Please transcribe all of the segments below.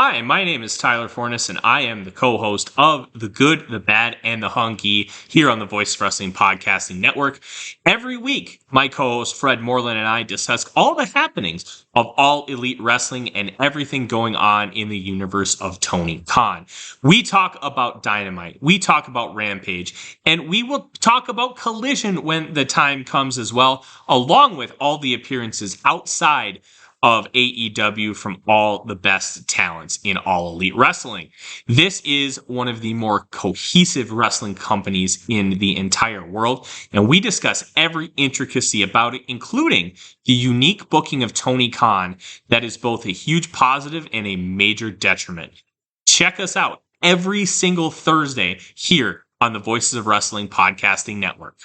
Hi, my name is Tyler Fornes, and I am the co-host of The Good, the Bad, and the Hunky here on the Voice of Wrestling Podcasting Network. Every week, my co-host Fred Moreland and I discuss all the happenings of All Elite Wrestling and everything going on in the universe of Tony Khan. We talk about Dynamite, we talk about Rampage, and we will talk about Collision when the time comes as well, along with all the appearances outside of AEW from all the best talents in All Elite Wrestling. This is one of the more cohesive wrestling companies in the entire world, and we discuss every intricacy about it, including the unique booking of Tony Khan that is both a huge positive and a major detriment. Check us out every single Thursday here on the Voices of Wrestling Podcasting Network.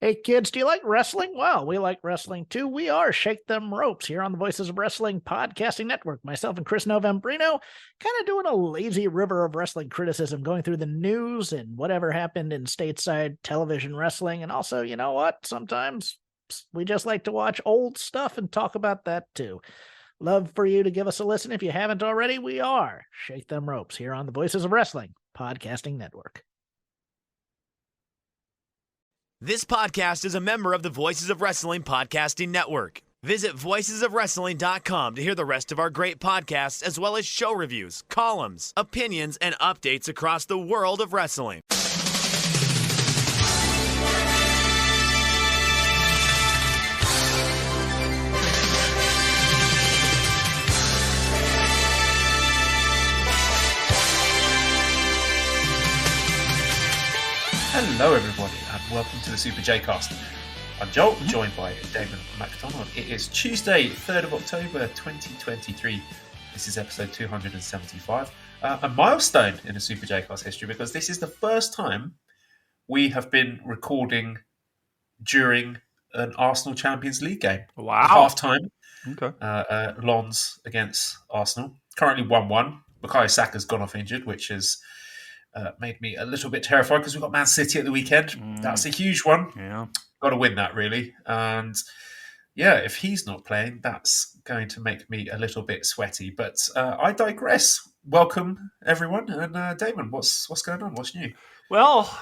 Hey kids, do you like wrestling? Well, we like wrestling too. We are Shake Them Ropes here on the Voices of Wrestling Podcasting Network. Myself and Chris Novembrino kind of doing a lazy river of wrestling criticism, going through the news and whatever happened in stateside television wrestling. And also, you know what? Sometimes we just like to watch old stuff and talk about that too. Love for you to give us a listen. If you haven't already, we are Shake Them Ropes here on the Voices of Wrestling Podcasting Network. This podcast is a member of the Voices of Wrestling Podcasting Network. Visit voicesofwrestling.com to hear the rest of our great podcasts, as well as show reviews, columns, opinions, and updates across the world of wrestling. Hello everybody and welcome to the Super J-Cast. I'm Joel, joined by Damon and McDonald. It is Tuesday, 3rd of October 2023. This is episode 275. A milestone in the Super J-Cast history, because this is the first time we have been recording during an Arsenal Champions League game. Wow. Half time. Okay. Lons against Arsenal. Currently 1-1. Bukayo Saka's gone off injured, which has made me a little bit terrified because we've got Man City at the weekend. That's a huge one. Yeah. Got to win that, really. And yeah, if he's not playing, that's going to make me a little bit sweaty. But I digress. Welcome, everyone. And Damon, what's going on? What's new? Well,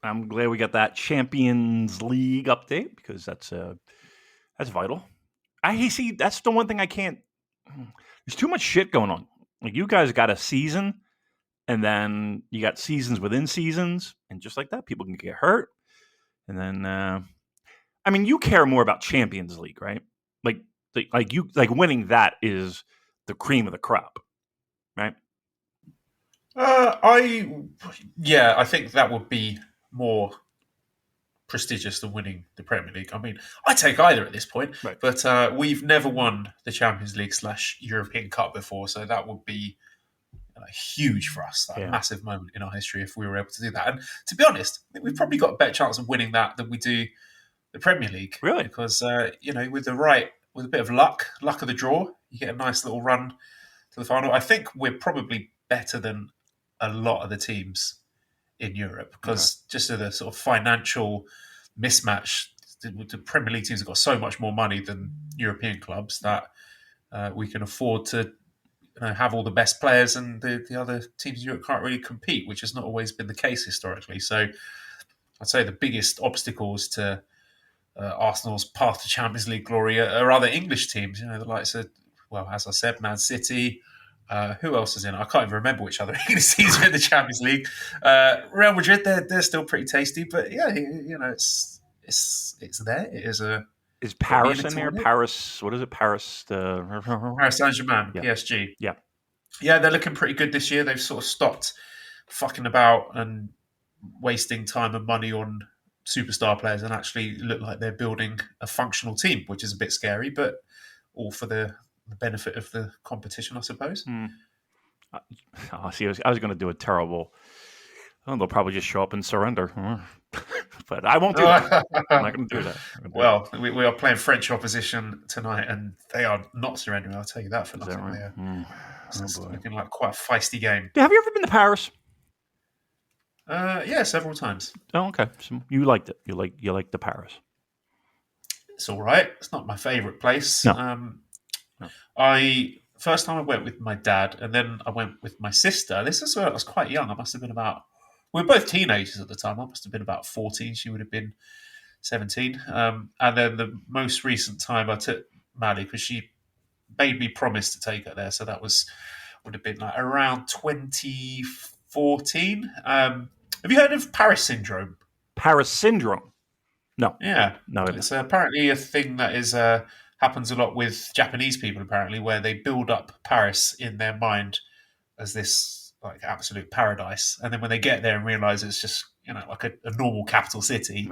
I'm glad we got that Champions League update, because that's vital. I see. That's the one thing I can't. There's too much shit going on. Like, you guys got a season, and then you got seasons within seasons, and just like that, people can get hurt. And then, I mean, you care more about Champions League, right? Like winning that is the cream of the crop, right? I think that would be more prestigious than winning the Premier League. I mean, I take either at this point, Right. But we've never won the Champions League / European Cup before, so that would be huge for us, a massive moment in our history if we were able to do that. And to be honest, I think we've probably got a better chance of winning that than we do the Premier League. Really? Because, with a bit of luck of the draw, you get a nice little run to the final. I think we're probably better than a lot of the teams in Europe, because just of the sort of financial mismatch, the Premier League teams have got so much more money than European clubs that we can afford to have all the best players, and the other teams in Europe can't really compete, which has not always been the case historically. So I'd say the biggest obstacles to Arsenal's path to Champions League glory are other English teams, the likes of, well, as I said, Man City. Who else is in? I can't even remember which other English teams are in the Champions League. Real Madrid, they're still pretty tasty, but yeah, it's there. It is a. Is Paris in there? Paris, what is it? Paris Saint-Germain, yeah. PSG. Yeah. Yeah, they're looking pretty good this year. They've sort of stopped fucking about and wasting time and money on superstar players, and actually look like they're building a functional team, which is a bit scary, but all for the benefit of the competition, I suppose. See, I was going to do a terrible. They'll probably just show up and surrender. But I won't do that. I'm not going to do that. Well, we are playing French opposition tonight, and they are not surrendering. I'll tell you that for nothing. Right? It's looking like quite a feisty game. Have you ever been to Paris? Yeah, several times. Oh, okay. So you liked it. You like the Paris. It's all right. It's not my favourite place. No. I first time I went with my dad, and then I went with my sister. This is when I was quite young. I must have been we were both teenagers at the time. I must have been about 14. She would have been 17. And then the most recent time I took Maddie, because she made me promise to take her there. So that would have been like around 2014. Have you heard of Paris syndrome? Paris syndrome? No. Yeah. No. It's apparently a thing that is happens a lot with Japanese people, apparently, where they build up Paris in their mind as this like absolute paradise. And then when they get there and realize it's just, like a normal capital city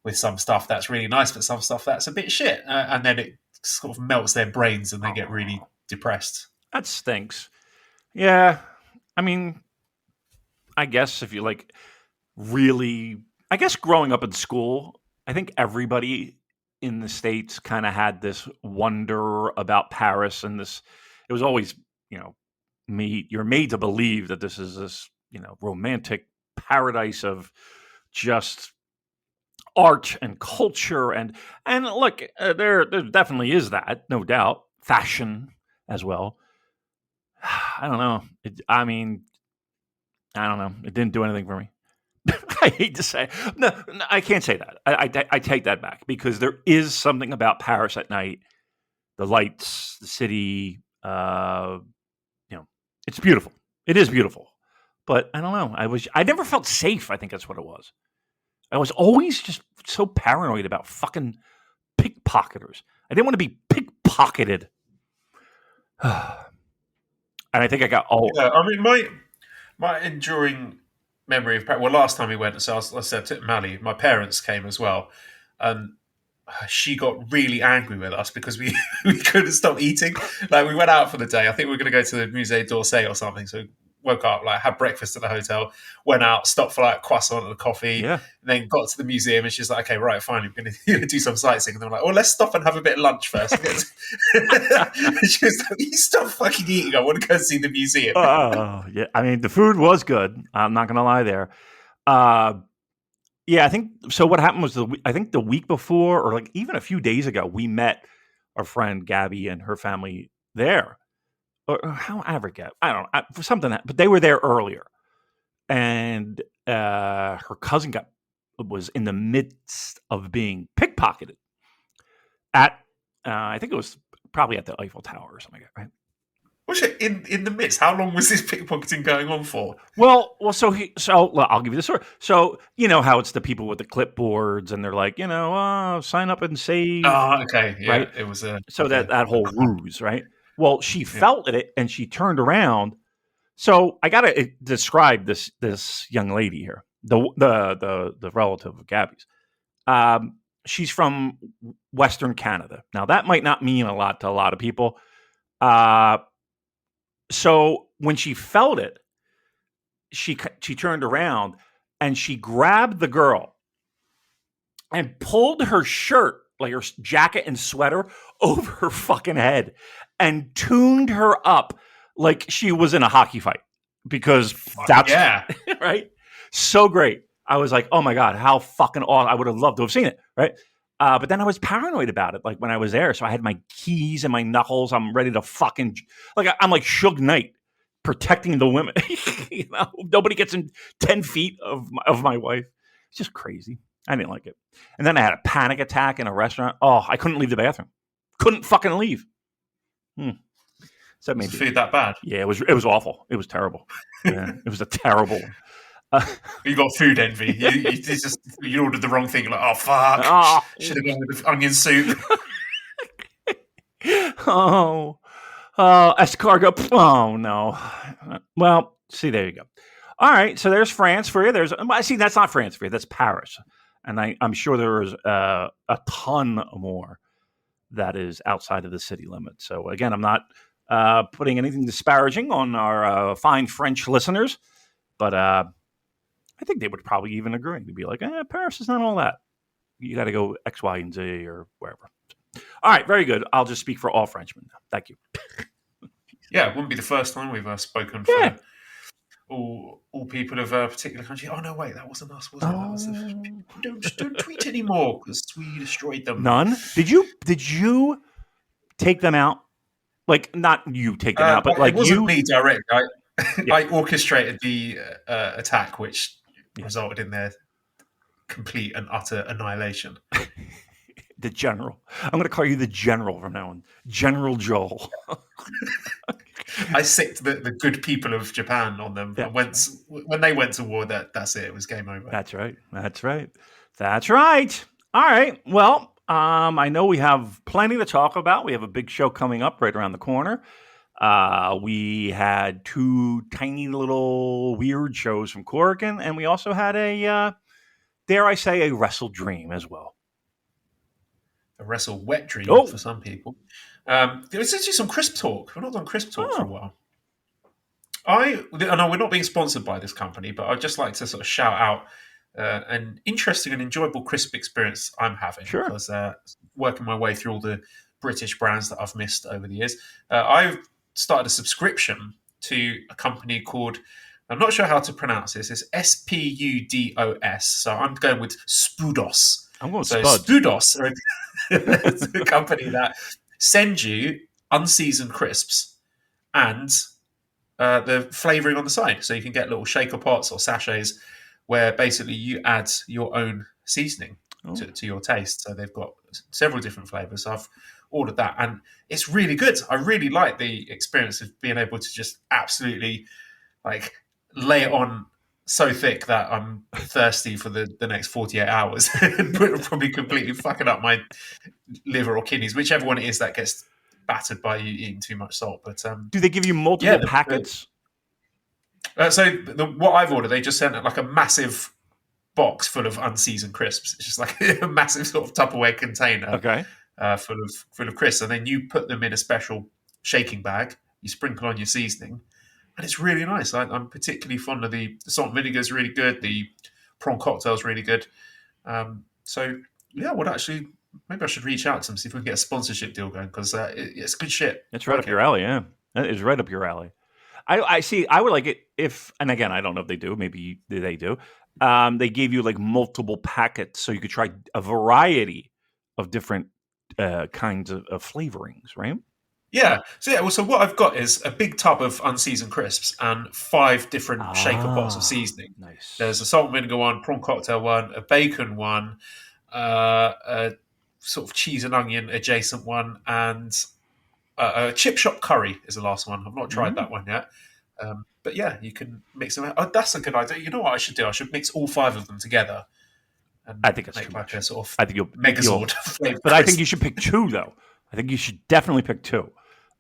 with some stuff that's really nice, but some stuff that's a bit shit. And then it sort of melts their brains and they get really depressed. That stinks. Yeah. I mean, I guess if you like really, I guess growing up in school, I think everybody in the States kind of had this wonder about Paris, and it was always, you're made to believe that this is this, romantic paradise of just art and culture. And look, there definitely is that, no doubt. Fashion as well. I don't know. I don't know. It didn't do anything for me. I hate to say. No, I can't say that. I take that back, because there is something about Paris at night. The lights, the city, it's beautiful. It is beautiful. But I don't know. I never felt safe. I think that's what it was. I was always just so paranoid about fucking pickpocketers. I didn't want to be pickpocketed. And I think I got all. Yeah, I mean, my enduring memory of Paris. Well, last time we went, so I said to Mally, my parents came as well, and she got really angry with us because we couldn't stop eating. Like, we went out for the day. I think we were going to go to the Musée d'Orsay or something. So woke up, like, had breakfast at the hotel, went out, stopped for like croissant and a coffee, and then got to the museum, and she's like, okay, right, fine, we're going to do some sightseeing. And then we're like, oh, let's stop and have a bit of lunch first. And she was like, you stop fucking eating, I want to go and see the museum. Oh, yeah. I mean, the food was good. I'm not going to lie there. Yeah, I think so. What happened was I think the week before, or like even a few days ago, we met our friend Gabby and her family there. Or how I forget. I don't know, for something but they were there earlier, and her cousin was in the midst of being pickpocketed at I think it was probably at the Eiffel Tower or something like that, right? Was it in the midst? How long was this pickpocketing going on for? Well, so I'll give you the story. So you know how it's the people with the clipboards, and they're like, sign up and save. Oh, okay, yeah, right. It was that whole ruse, right? Well, she felt it, and she turned around. So I gotta describe this young lady here, the relative of Gabby's. She's from Western Canada. Now that might not mean a lot to a lot of people. So when she felt it, she turned around and she grabbed the girl and pulled her shirt, like her jacket and sweater, over her fucking head and tuned her up like she was in a hockey fight, because that's right. So great. I was like, oh my God, how fucking awesome. I would have loved to have seen it. Right. But then I was paranoid about it, like when I was there. So I had my keys and my knuckles. I'm ready to fucking, like, I'm like Suge Knight protecting the women. Nobody gets in 10 feet of my wife. It's just crazy. I didn't like it. And then I had a panic attack in a restaurant. Oh, I couldn't leave the bathroom. Couldn't fucking leave. So was the food that bad? Yeah, it was awful. It was terrible. Yeah, it was a terrible one. You got food envy. You ordered the wrong thing. You're like, oh fuck! Should have gone with the onion soup. Escargot. Oh no. Well, see, there you go. All right, so there's France for you. That's not France for you. That's Paris, and I'm sure there is a ton more that is outside of the city limits. So again, I'm not putting anything disparaging on our fine French listeners, but I think they would probably even agree to be like, Paris is not all that. You got to go X, Y, and Z or wherever. All right, very good. I'll just speak for all Frenchmen now. Thank you. Yeah, it wouldn't be the first time we've spoken for all people of a particular country. Oh, no, wait, that wasn't us, was it? Don't tweet anymore because we destroyed them. None? Did you take them out? Like not you taking out, but like it wasn't you. me directly. Yeah. I orchestrated the attack, which Yeah. resulted in their complete and utter annihilation. The general. I'm going to call you the general from now on. General Joel. I sicked the good people of Japan on them. And when they went to war, that's it. It was game over. That's right. That's right. That's right. All right. Well, I know we have plenty to talk about. We have a big show coming up right around the corner. We had 2 tiny little weird shows from Corrigan, and we also had a, dare I say, a WrestleDream as well. A Wrestle Wet Dream for some people. There was actually some Crisp Talk. We've not done Crisp Talk for a while. I know we're not being sponsored by this company, but I'd just like to sort of shout out an interesting and enjoyable crisp experience I'm having. Sure. Because working my way through all the British brands that I've missed over the years, I've started a subscription to a company called, I'm not sure how to pronounce this, it's Spudos. So I'm going with Spudos. I'm going with Spudos are it's a company that sends you unseasoned crisps and the flavouring on the side. So you can get little shaker pots or sachets where basically you add your own seasoning to your taste. So they've got several different flavours. So I've ordered that and it's really good. I really like the experience of being able to just absolutely like lay it on so thick that I'm thirsty for the next 48 hours and probably completely fucking up my liver or kidneys, whichever one it is that gets battered by you eating too much salt. But do they give you multiple packets? What I've ordered, they just sent like a massive box full of unseasoned crisps. It's just like a massive sort of Tupperware container full of crisps. And then you put them in a special shaking bag. You sprinkle on your seasoning. And it's really nice. I'm particularly fond of the salt and vinegar is really good. The prawn cocktail is really good. So, yeah, maybe I should reach out to them, see if we can get a sponsorship deal going, because it's good shit. It's right up your alley, yeah. That is right up your alley. I see. I would like it if, and again, I don't know if they do. Maybe they do. They gave you like multiple packets so you could try a variety of different kinds of flavorings, right? Yeah. So what I've got is a big tub of unseasoned crisps and 5 different shaker pots of seasoning. Nice. There's a salt and vinegar one, prawn cocktail one, a bacon one, a sort of cheese and onion adjacent one, and a chip shop curry is the last one. I've not tried that one yet. But yeah, you can mix them out. Oh, that's a good idea. You know what I should do? I should mix all 5 of them together. And I think it's make too like much. a sort of I think Megazord. But I think you should pick 2 though. I think you should definitely pick 2.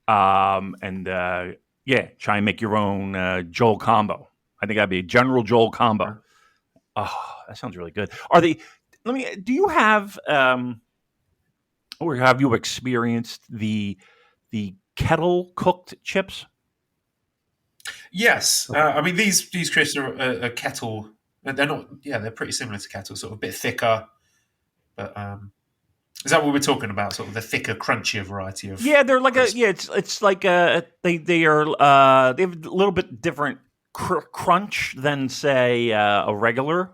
Try and make your own Joel combo. I think that'd be a General Joel combo. Sure. Oh, that sounds really good. Do you have or have you experienced the kettle cooked chips? Yes. I mean, these crisps are a kettle. They're not, they're pretty similar to kettle, sort of a bit thicker. But is that what we're talking about? Sort of the thicker, crunchier variety of? Yeah, they're like crisps? It's like they have a little bit different crunch than say a regular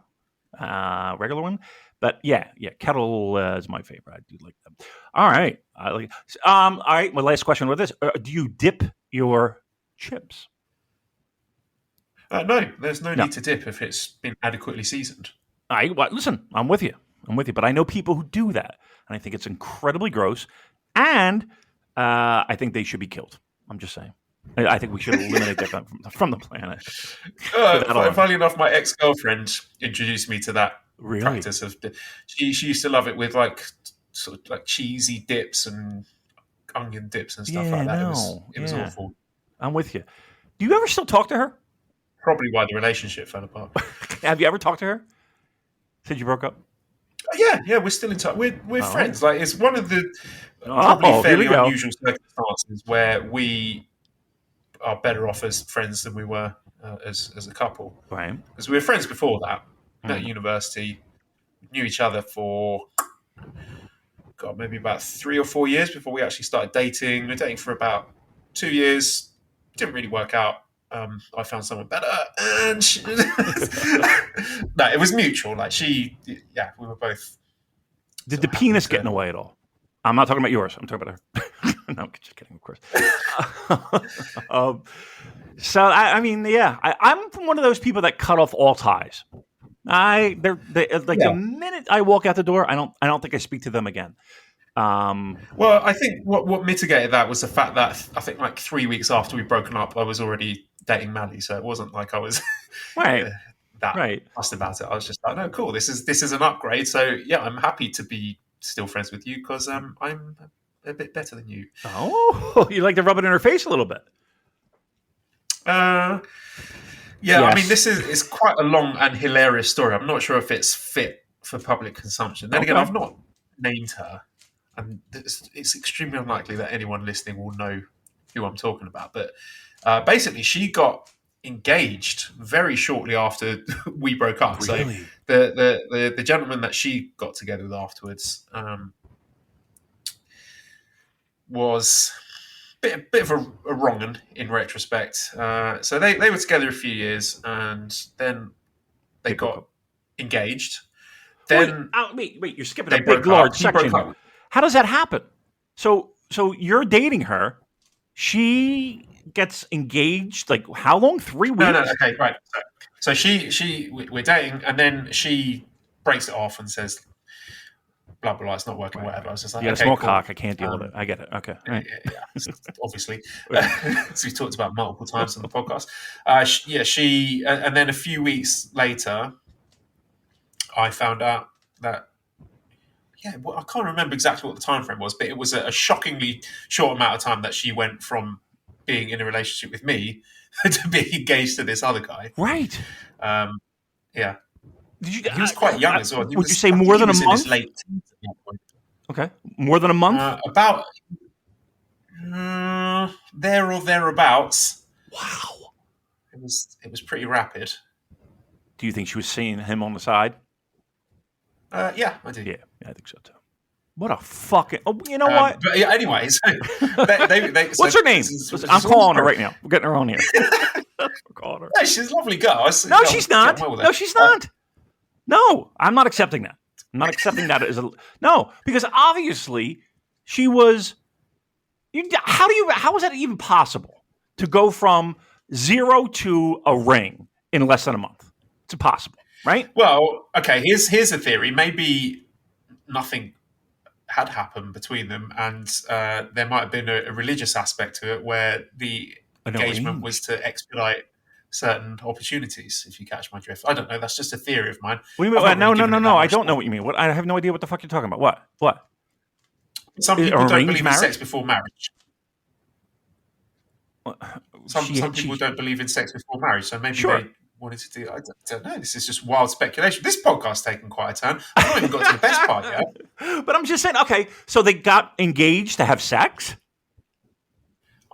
one. But yeah, kettle is my favorite. I do like them. All right, all right. My last question with this: do you dip your chips? No, there's no need to dip if it's been adequately seasoned. Listen, I'm with you, but I know people who do that, and I think it's incredibly gross, and I think they should be killed. I'm just saying. I think we should eliminate them from the planet. Funny enough, my ex-girlfriend introduced me to that practice of. She used to love it with like sort of like cheesy dips and onion dips and stuff like that. It was awful. I'm with you. Do you ever still talk to her? Probably why the relationship fell apart. Have you ever talked to her since you broke up? Yeah, we're still in touch. We're friends. Like it's one of the probably fairly unusual circumstances where we are better off as friends than we were as a couple. Right. Because we were friends before that at university. Knew each other for maybe about 3 or 4 years before we actually started dating. We were dating for about 2 years. Didn't really work out. I found someone better, and no, it was mutual. Like we were both. Did the penis get in the way at all? I'm not talking about yours. I'm talking about her. No, I'm just kidding, of course. So I mean, yeah, I'm one of those people that cut off all ties. The minute I walk out the door, I don't think I speak to them again. Well, I think what mitigated that was the fact that I think like 3 weeks after we'd broken up, I was already dating Mally, so it wasn't like I was right. that fussed about it. I was just like, no, cool, this is an upgrade. So yeah, I'm happy to be still friends with you because I'm a bit better than you. Oh, you like to rub it in her face a little bit. Yeah, yes. I mean, it's quite a long and hilarious story. I'm not sure if it's fit for public consumption. Then again, I've not named her, and it's extremely unlikely that anyone listening will know who I'm talking about. But basically, she got engaged very shortly after we broke up. Really? So the gentleman that she got together with afterwards was a bit of a wrong-un in retrospect. So they were together a few years, and then they got engaged. Then wait, you're skipping a big large section here. How does that happen? So you're dating her. She gets engaged. Like how long? 3 weeks? No. Okay, right. So we're dating, and then she breaks it off and says, blah blah blah, it's not working, right. Whatever. I was just like, a small cock, I can't deal with it. I get it. Okay, right. Yeah, obviously. So we talked about multiple times on the podcast. She and then a few weeks later, I found out that. Yeah, well, I can't remember exactly what the time frame was, but it was a shockingly short amount of time that she went from being in a relationship with me to being engaged to this other guy. Right. Yeah. He was quite young as well. Would you say more than a month? In his late teens at that point. Okay. More than a month? About there or thereabouts. Wow. It was pretty rapid. Do you think she was seeing him on the side? Yeah, I do. Yeah, I think so too. What a fucking... Oh, you know what? But yeah, anyways. What's her name? I'm calling her right now. We're getting her on here. We're calling her. Yeah, she's a lovely girl. No, she's not. No, she's not. No, I'm not accepting that. I'm not accepting that as a... No, because obviously she was... How is that even possible? To go from 0 to a ring in less than a month? It's impossible. Right? Well, okay, here's a theory. Maybe nothing had happened between them, and there might have been a religious aspect to it where the engagement was to expedite certain opportunities, if you catch my drift. I don't know. That's just a theory of mine. What do you mean? No. I don't know what you mean. I have no idea what the fuck you're talking about. What? Some people don't believe in sex before marriage. Some people don't believe in sex before marriage, so maybe they wanted to do. I don't know. This is just wild speculation. This podcast's taken quite a turn. I've not even got to the best part yet. But I'm just saying. Okay, so they got engaged to have sex.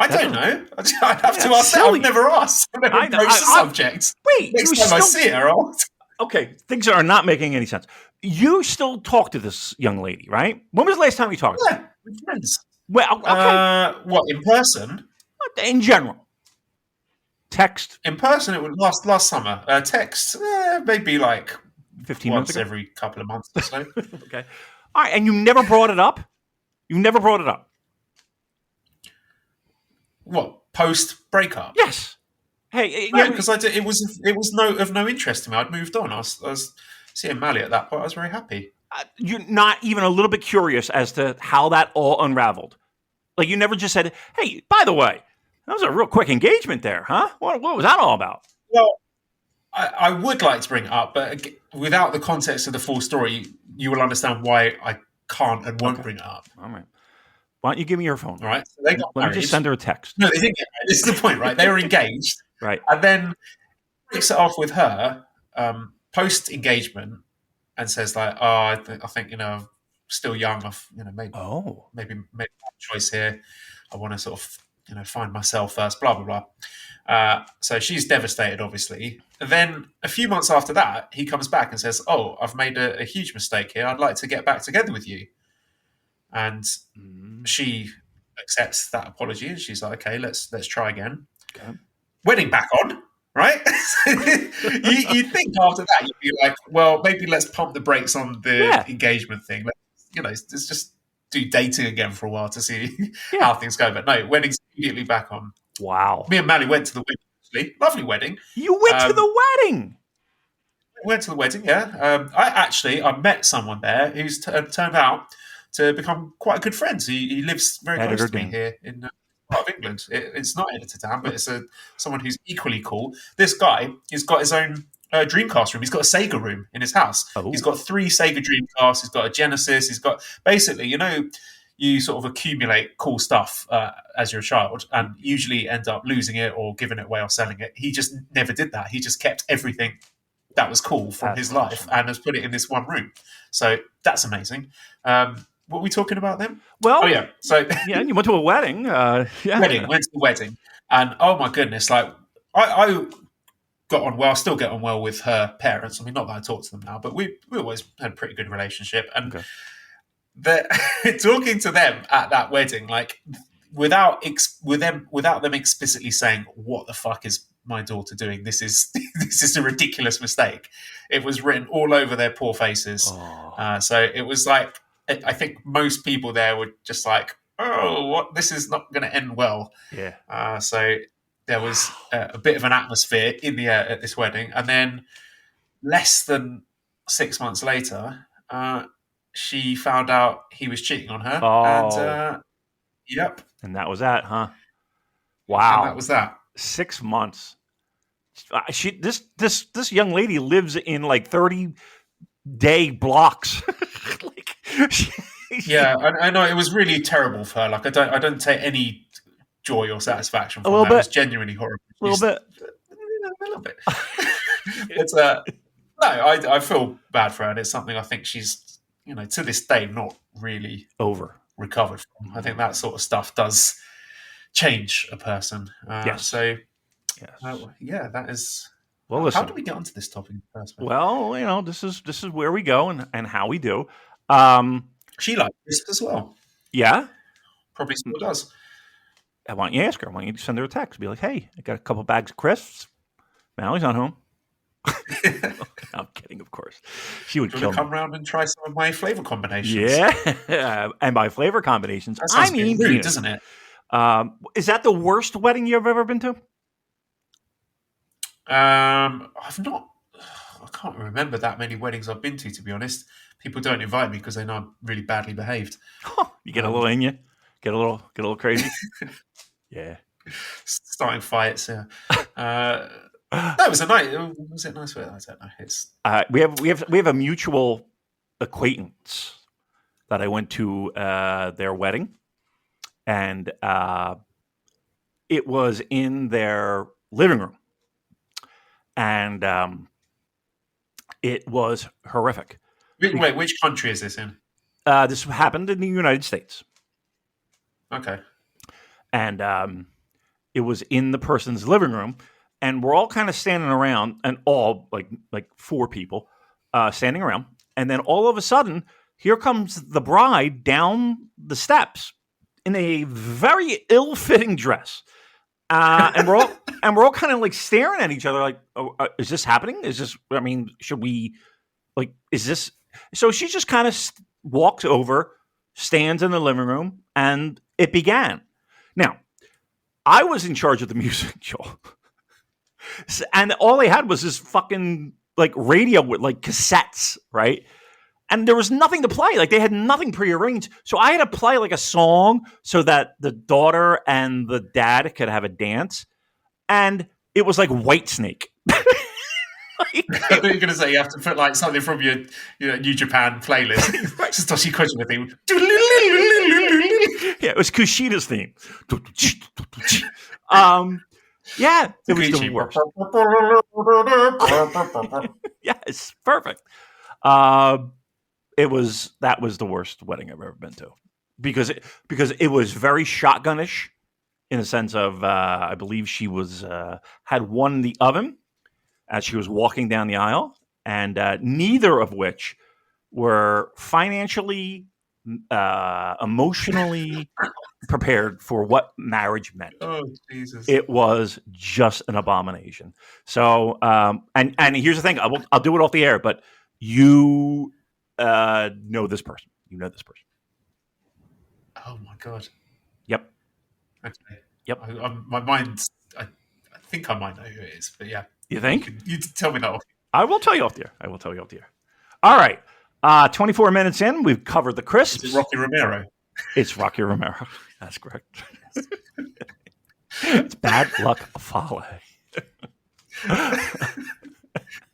I don't know. I'd have to ask. I've never asked. I've never approached the subject. Wait, next time I see her, okay, things are not making any sense. You still talk to this young lady, right? When was the last time you talked to her? Yeah, with friends. Well, okay. What, in person? In general. Text? In person, it was last summer. Text, maybe like 15 once months ago? every couple of months or so. Okay. All right, and you never brought it up? You never brought it up? What, post-breakup? Yes. Hey, no, because it was of no interest to me. I'd moved on. I was seeing Mally at that point. I was very happy. You're not even a little bit curious as to how that all unraveled? Like, you never just said, hey, by the way, that was a real quick engagement there, huh? What was that all about? Well, I would like to bring it up, but without the context of the full story, you will understand why I can't and won't bring it up. All right. Why don't you give me your phone? All right. So they got Let me just send her a text. No, they didn't get married. This is the point, right? They were engaged. Right. And then breaks it off with her post-engagement and says like, I think I'm still young. I've maybe made a choice here. I want to sort of find myself first, blah, blah, blah. So she's devastated, obviously. And then a few months after that, he comes back and says, I've made a huge mistake here. I'd like to get back together with you. And she accepts that apology and she's like, okay, let's try again. Okay. Wedding back on, right? You'd think after that, you'd be like, well, maybe let's pump the brakes on the engagement thing. It's just do dating again for a while to see how things go. But no, wedding's immediately back on. Wow. Me and Mally went to the wedding, actually. Lovely wedding. You went to the wedding? Went to the wedding, yeah. I met someone there who's turned out to become quite a good friend. He lives very close to me here in part of England. It's not Editor Town, but it's someone who's equally cool. This guy, he's got his own Dreamcast room. He's got a Sega room in his house. Oh. He's got 3 Sega Dreamcasts. He's got a Genesis. He's got basically, you sort of accumulate cool stuff as you're a child and usually end up losing it or giving it away or selling it. He just never did that. He just kept everything that was cool from his life and has put it in this one room. So that's amazing. What were we talking about then? Well, So you went to a wedding. went to the wedding, and oh my goodness, like I got on well. Still get on well with her parents. I mean, not that I talk to them now, but we always had a pretty good relationship. And talking to them at that wedding, like without them explicitly saying, "What the fuck is my daughter doing? This is a ridiculous mistake." It was written all over their poor faces. So it was like, I think most people there were just like, "Oh, what? This is not going to end well." Yeah. So there was a bit of an atmosphere in the air at this wedding, and then less than 6 months later, she found out he was cheating on her. And yep. And that was that, huh? Wow. And that was that. 6 months. This young lady lives in like 30-day blocks. Yeah, I know it was really terrible for her. Like I don't take any joy or satisfaction from that. It was genuinely horrible. A little bit. But no, I feel bad for her, and it's something I think she's, to this day not really recovered from. I think that sort of stuff does change a person. Yes. So, that is. Well, listen. How did we get onto this topic in the first place? Well, this is where we go and how we do. She liked this as well. Yeah, probably still does. Why don't you ask her? Why don't you send her a text? Be like, "Hey, I got a couple bags of crisps. Mally's not home." I'm kidding, of course. She would kill me. Come round and try some of my flavor combinations. Yeah, and by flavor combinations, I mean rude, doesn't it? Is that the worst wedding you've ever been to? I've not. I can't remember that many weddings I've been to be honest. People don't invite me because they know I'm really badly behaved. You get a little in you, get a little crazy. Yeah, starting fights. Yeah. That was a night. Was it nice? I don't know. It's we have a mutual acquaintance that I went to their wedding, and it was in their living room, and it was horrific. Wait, which country is this in? This happened in the United States. Okay. And it was in the person's living room, and we're all kind of standing around, and all like 4 people standing around, and then all of a sudden, here comes the bride down the steps in a very ill-fitting dress, and we're all kind of like staring at each other, like, oh, "Is this happening? Is this? I mean, should we? Like, is this?" So she just kind of walks over, stands in the living room, and it began. Now, I was in charge of the music, Joel. And all they had was this fucking like radio with like cassettes, right? And there was nothing to play. Like they had nothing prearranged. So I had to play like a song so that the daughter and the dad could have a dance. And it was like Whitesnake. I thought you were going to say you have to put like something from your New Japan playlist. Just Toshi Kojima theme. Yeah, it was Kushida's theme. Yeah, it was the worst. Yes, perfect. That was the worst wedding I've ever been to because it was very shotgunish in the sense of I believe she was had one in the oven as she was walking down the aisle, and neither of which were financially, emotionally prepared for what marriage meant. Oh, Jesus. It was just an abomination. So, and here's the thing, I'll do it off the air, but you know this person. You know this person. Oh my god. Yep. Okay. Yep. My mind. I think I might know who it is, but yeah. You think? You tell me that off. I will tell you off the air. All right. 24 minutes in, we've covered the crisps. Is it Rocky Romero? It's Rocky Romero. That's correct. It's bad luck Fale.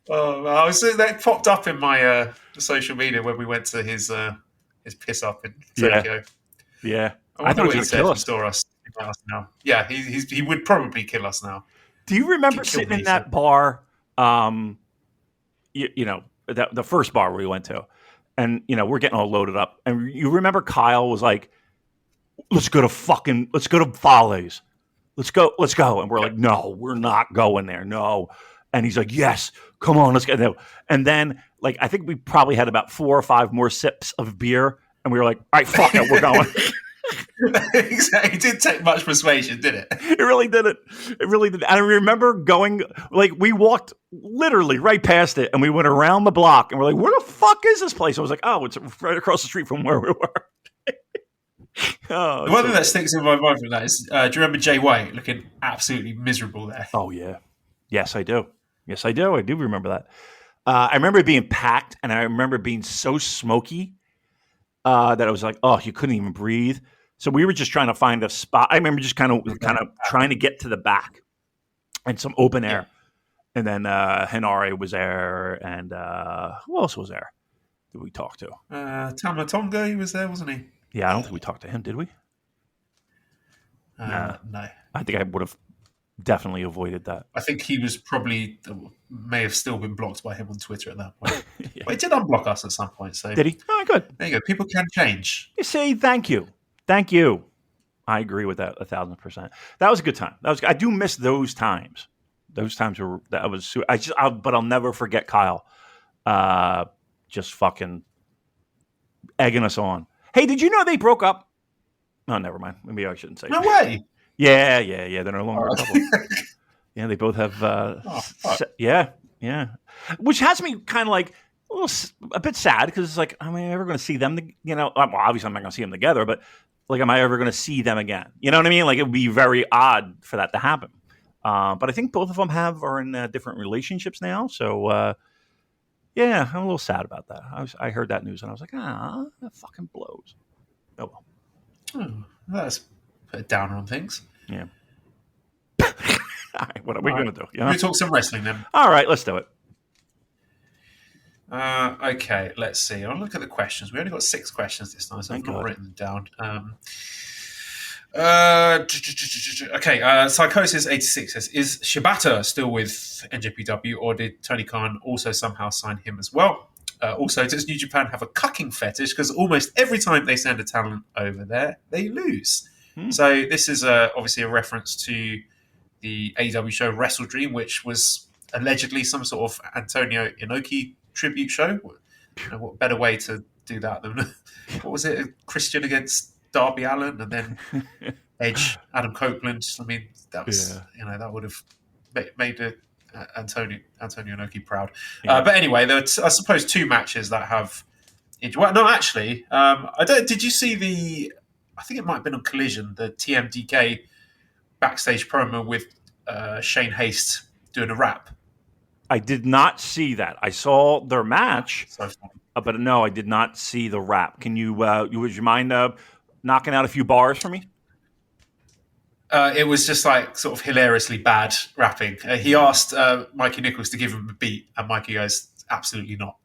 That popped up in my social media when we went to his piss up in Tokyo. Yeah. I thought he he was said. kill He us. saw us now. Yeah, he would probably kill us now. Do you remember Kill sitting me, in that bar? You know, the first bar we went to, and we're getting all loaded up, and you remember Kyle was like, let's go to Fale's. Let's go. And we're like, no, we're not going there. No. And he's like, yes, come on, let's go. And then, like, I think we probably had about 4 or 5 more sips of beer, and we were like, all right, fuck it, we're going. Exactly. It didn't take much persuasion, did it? It really didn't. It really did. And I remember going, like, we walked literally right past it, and we went around the block, and we're like, where the fuck is this place? I was like, oh, it's right across the street from where we were. The one thing that sticks in my mind from that is, do you remember Jay White looking absolutely miserable there? Oh, yeah. Yes, I do. I do remember that. I remember it being packed, and I remember it being so smoky that I was like, oh, you couldn't even breathe. So we were just trying to find a spot. I remember just kind of trying to get to the back and some open air. And then Hinare was there, and who else was there? Did we talk to? Tama Tonga, he was there, wasn't he? Yeah, I don't think we talked to him, did we? No. I think I would have definitely avoided that. I think he was may have still been blocked by him on Twitter at that point. Yeah. But he did unblock us at some point. So did he? Oh, good. There you go. People can change. You say thank you. Thank you. I agree with that 1,000%. That was a good time. I do miss those times. Those times but I'll never forget Kyle just fucking egging us on. Hey, did you know they broke up? Oh, never mind. Maybe I shouldn't say. No way. Yeah. They're no longer a couple. Yeah, they both have. Yeah. Which has me kind of like a bit sad because it's like, am I ever going to see them? Well, obviously I'm not going to see them together, but like, am I ever going to see them again? You know what I mean? Like, it would be very odd for that to happen. But I think both of them are in different relationships now. So, yeah, I'm a little sad about that. I heard that news and I was like, that fucking blows. Oh well. That's put a downer on things. Yeah. All right, what are we going to do? We talk some wrestling then. All right, let's do it. Okay, let's see. I'll look at the questions. We only got 6 questions this time, so I've not written them down. Okay, Psychosis86 says, is Shibata still with NJPW, or did Tony Khan also somehow sign him as well? Also, does New Japan have a cucking fetish? Because almost every time they send a talent over there, they lose. So this is obviously a reference to the AEW show WrestleDream, which was allegedly some sort of Antonio Inoki tribute show. What better way to do that than, what was it, Christian against Darby Allin, and then Edge, Adam Copeland. I mean, that was that would have made Antonio Inoki proud. Yeah. But anyway, there are I suppose 2 matches that have. Well, no, actually, I don't. Did you see I think it might have been on Collision, the TMDK backstage promo with Shane Haste doing a rap. I did not see that. I saw their match, but no, I did not see the rap. Can you? Would you mind knocking out a few bars for me? It was just like sort of hilariously bad rapping. He asked Mikey Nichols to give him a beat, and Mikey goes, "Absolutely not."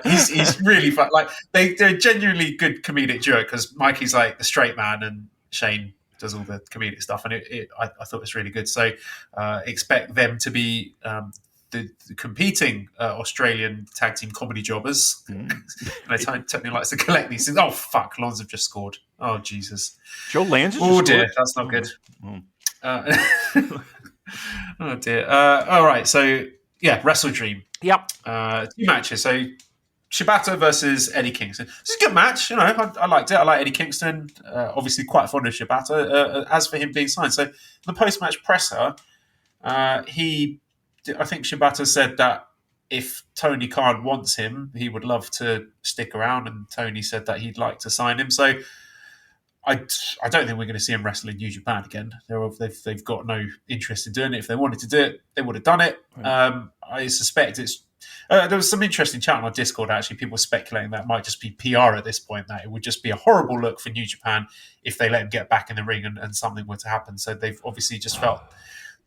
He's really fun. Like they're genuinely good comedic duo because Mikey's like the straight man and Shane does all the comedic stuff, and I thought it was really good. So expect them to be the competing Australian tag team comedy jobbers. Tony likes to collect these things. Oh fuck, Lons have just scored. Oh Jesus, Joe Lanza. Oh dear, that's not good. Oh dear. All right, so yeah, WrestleDream. Yep. 2 matches. So Shibata versus Eddie Kingston. It's a good match. I liked it. I like Eddie Kingston. Obviously, quite fond of Shibata. As for him being signed, so the post-match presser, I think Shibata said that if Tony Khan wants him, he would love to stick around, and Tony said that he'd like to sign him. So I don't think we're going to see him wrestle in New Japan again. They've got no interest in doing it. If they wanted to do it, they would have done it. Right. I suspect it's. There was some interesting chat on our Discord, actually. People speculating that it might just be PR at this point, that it would just be a horrible look for New Japan if they let him get back in the ring and something were to happen. So they've obviously just felt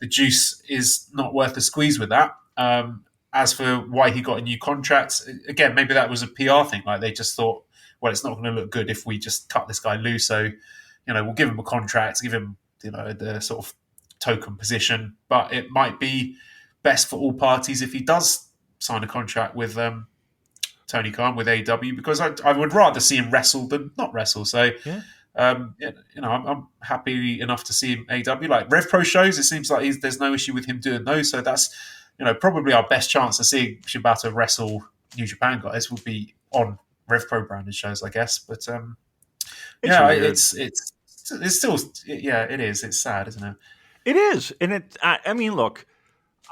the juice is not worth the squeeze with that. As for why he got a new contract, again, maybe that was a PR thing. Like they just thought, well, it's not going to look good if we just cut this guy loose. So, we'll give him a contract, give him, the sort of token position. But it might be best for all parties if he does sign a contract with Tony Khan, with AEW, because I would rather see him wrestle than not wrestle. So, Yeah. I'm happy enough to see him AEW. Like Rev Pro shows, it seems like there's no issue with him doing those. So that's, probably our best chance of seeing Shibata wrestle New Japan guys will be on Rev Pro branded shows, I guess. But it's still, it is. It's sad, isn't it? It is, and I mean, look,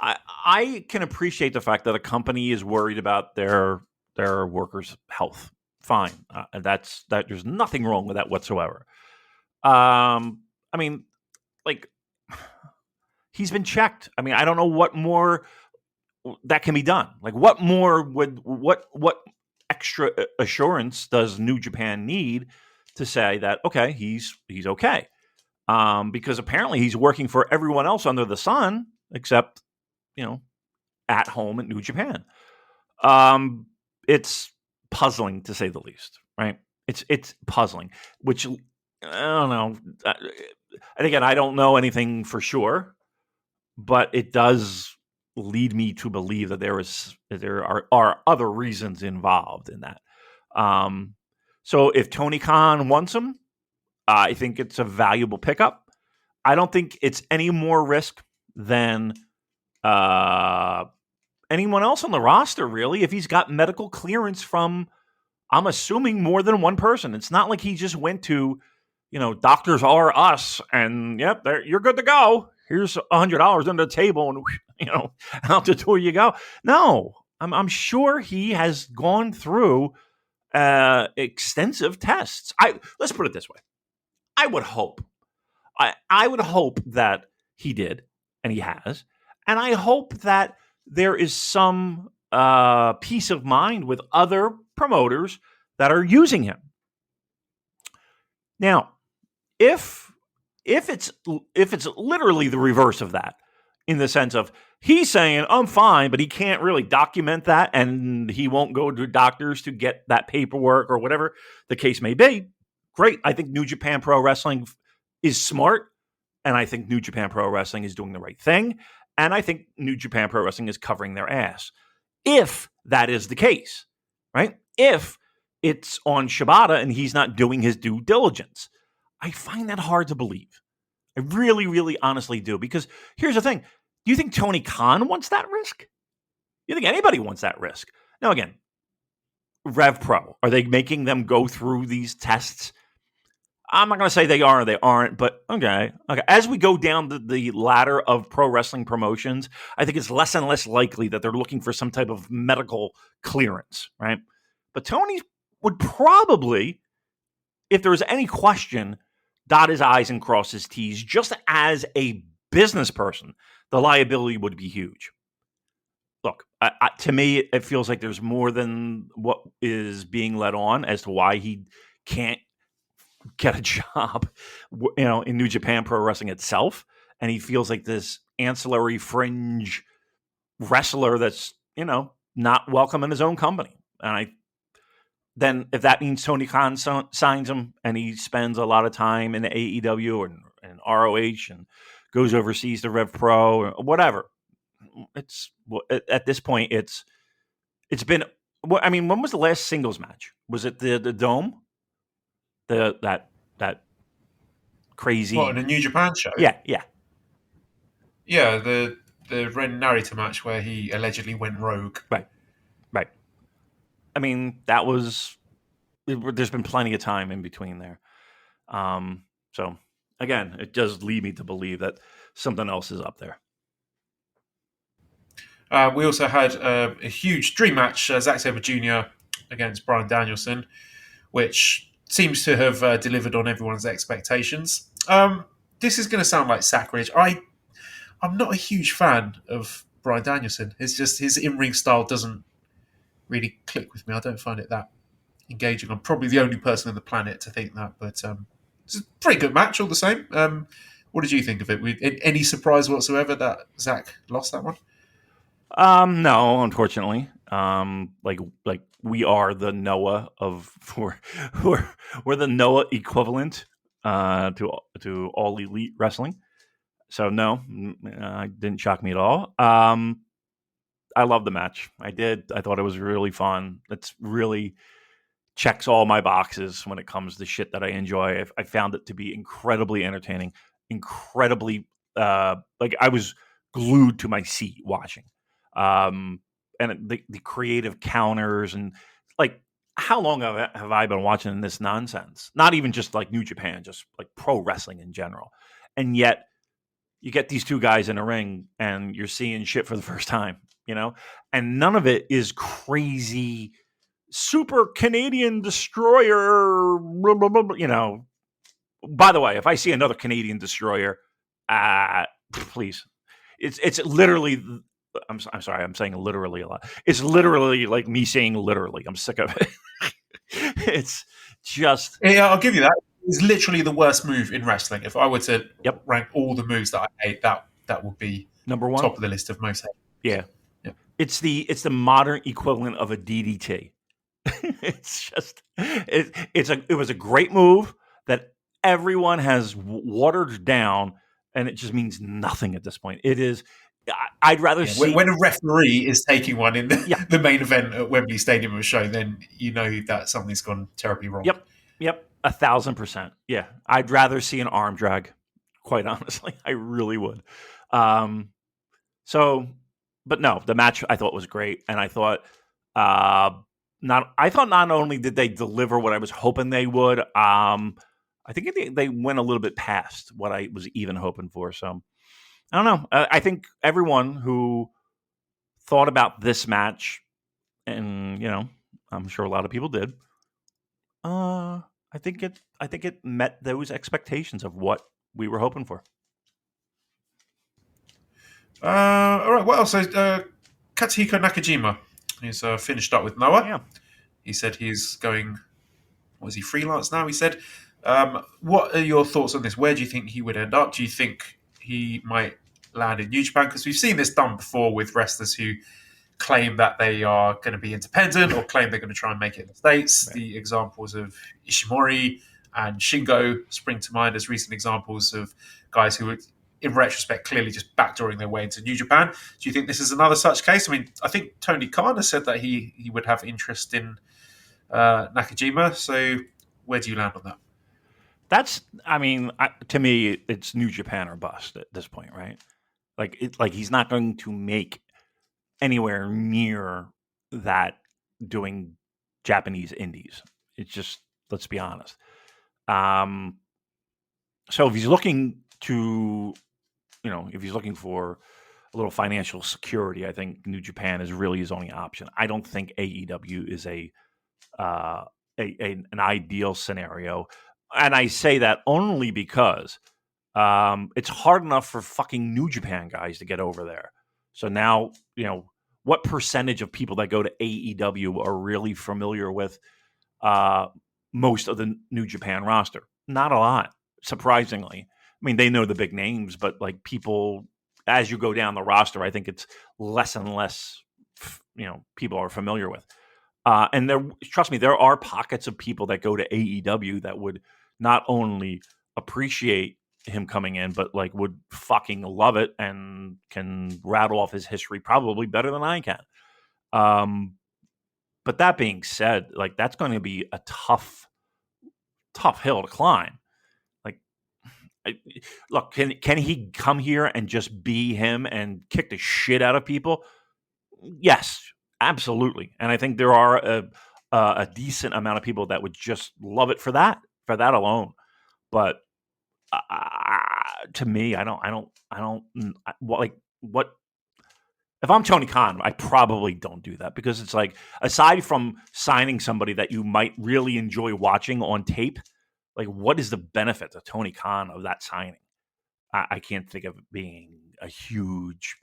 I can appreciate the fact that a company is worried about their workers' health. Fine, there's nothing wrong with that whatsoever. I mean, like, he's been checked. I mean, I don't know what more that can be done. Like, what more what extra assurance does New Japan need to say that, okay, he's okay? Because apparently he's working for everyone else under the sun except, at home at New Japan. It's puzzling, to say the least, right? It's puzzling, which I don't know. And again, I don't know anything for sure, but it does lead me to believe that there are other reasons involved in that. So if Tony Khan wants him, I think it's a valuable pickup. I don't think it's any more risk than anyone else on the roster, really, if he's got medical clearance from, I'm assuming, more than one person. It's not like he just went to, Doctors R Us and, yep, you're good to go. Here's $100 under the table and, out the door you go. No, I'm sure he has gone through extensive tests. Let's put it this way. I would hope that he did, and he has, and I hope that there is some peace of mind with other promoters that are using him. Now, if it's literally the reverse of that, in the sense of he's saying I'm fine, but he can't really document that, and he won't go to doctors to get that paperwork or whatever the case may be, great. I think New Japan Pro Wrestling is smart, and I think New Japan Pro Wrestling is doing the right thing, and I think New Japan Pro Wrestling is covering their ass. If that is the case, right? If it's on Shibata and he's not doing his due diligence, I find that hard to believe. I really, really honestly do, because here's the thing. Do you think Tony Khan wants that risk? Do you think anybody wants that risk? Now, again, Rev Pro, are they making them go through these tests? I'm not going to say they are or they aren't, but okay. As we go down the ladder of pro wrestling promotions, I think it's less and less likely that they're looking for some type of medical clearance, right? But Tony would probably, if there was any question, dot his I's and cross his T's. Just as a business person, the liability would be huge. Look, to me, it feels like there's more than what is being led on as to why he can't get a job, in New Japan Pro Wrestling itself. And he feels like this ancillary fringe wrestler that's, not welcome in his own company. And then if that means Tony Khan signs him and he spends a lot of time in the AEW and ROH and goes overseas to Rev Pro or whatever, at this point, it's been, I mean, when was the last singles match? Was it the Dome? That crazy. What, in a New Japan show? Yeah. Yeah, the Ren Narita match where he allegedly went rogue. Right. I mean, that was. There's been plenty of time in between there. So again, it does lead me to believe that something else is up there. We also had a huge dream match, Zack Sabre Jr. against Bryan Danielson, which seems to have delivered on everyone's expectations. This is going to sound like sacrilege. I'm not a huge fan of Bryan Danielson. It's just his in-ring style doesn't really click with me. I don't find it that engaging. I'm probably the only person on the planet to think that, but it's a pretty good match all the same. What did you think of it? Any surprise whatsoever that Zach lost that one? No, unfortunately. Like we are the Noah of we're the Noah equivalent to all elite wrestling. So no, it didn't shock me at all. I love the match. I did. I thought it was really fun. It's really checks all my boxes when it comes to shit that I enjoy. I found it to be incredibly entertaining, incredibly like I was glued to my seat watching. And the creative counters and like how long have I been watching this nonsense? Not even just like New Japan, just like pro wrestling in general. And yet you get these two guys in a ring and you're seeing shit for the first time, you know? And none of it is crazy super Canadian destroyer, blah, blah, blah, you know. By the way, if I see another Canadian destroyer, please. It's literally I'm sorry, I'm saying literally a lot. It's literally like me saying literally. I'm sick of it. It's just Yeah, I'll give you that. It's literally the worst move in wrestling. If I were to Yep. rank all the moves that I hate, that would be number one. top of the list of most hate. Yeah. Yeah. It's the modern equivalent of a DDT. It's just it was a great move that everyone has watered down, and it just means nothing at this point. It is. I'd rather see When a referee is taking one in the, Yeah. the main event at Wembley Stadium of a show, then you know that something's gone terribly wrong. Yep, 1,000%. Yeah, I'd rather see an arm drag. Quite honestly, I really would. So, but no, the match I thought was great, and I thought not only did they deliver what I was hoping they would, I think they went a little bit past what I was even hoping for. So I don't know. I think everyone who thought about this match, and you know, I'm sure a lot of people did. I think it met those expectations of what we were hoping for. All right. What else? Katsuhiko Nakajima. He's finished up with Noah. Yeah. He said he's going. Was he freelance now? He said. What are your thoughts on this? Where do you think he would end up? Do you think he might land in New Japan? Because we've seen this done before with wrestlers who claim that they are going to be independent or claim they're going to try and make it in the States. Right. The examples of Ishimori and Shingo spring to mind as recent examples of guys who would, in retrospect, clearly just backdooring their way into New Japan. Do you think this is another such case? I mean, I think Tony Khan has said that he would have interest in Nakajima. So where do you land on that? To me, it's New Japan or bust at this point, right? Like he's not going to make anywhere near that doing Japanese indies. It's just, let's be honest. So if he's looking to, if he's looking for a little financial security, I think New Japan is really his only option. I don't think AEW is an ideal scenario. And I say that only because it's hard enough for fucking New Japan guys to get over there. So now, what percentage of people that go to AEW are really familiar with most of the New Japan roster? Not a lot, surprisingly. I mean, they know the big names, but like people, as you go down the roster, I think it's less and less, people are familiar with. And trust me, there are pockets of people that go to AEW that would not only appreciate him coming in, but like would fucking love it and can rattle off his history probably better than I can. But that being said, like that's going to be a tough hill to climb. Like, look, can he come here and just be him and kick the shit out of people? Yes, absolutely. And I think there are a decent amount of people that would just love it for that alone. But to me, I don't like what If I'm Tony Khan, I probably don't do that because it's like, aside from signing somebody that you might really enjoy watching on tape, like what is the benefit to Tony Khan of that signing? I can't think of it being a huge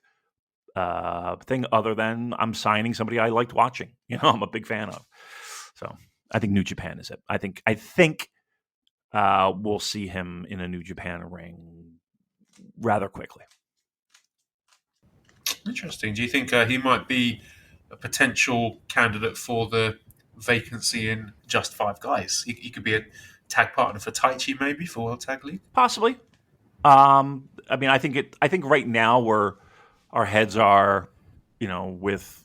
thing other than I'm signing somebody I liked watching. I'm a big fan of. So I think New Japan is it. I think we'll see him in a New Japan ring rather quickly. Interesting. Do you think he might be a potential candidate for the vacancy in Just Five Guys? He could be a tag partner for Taichi, maybe for World Tag League. Possibly. I mean, I think right now our heads are, with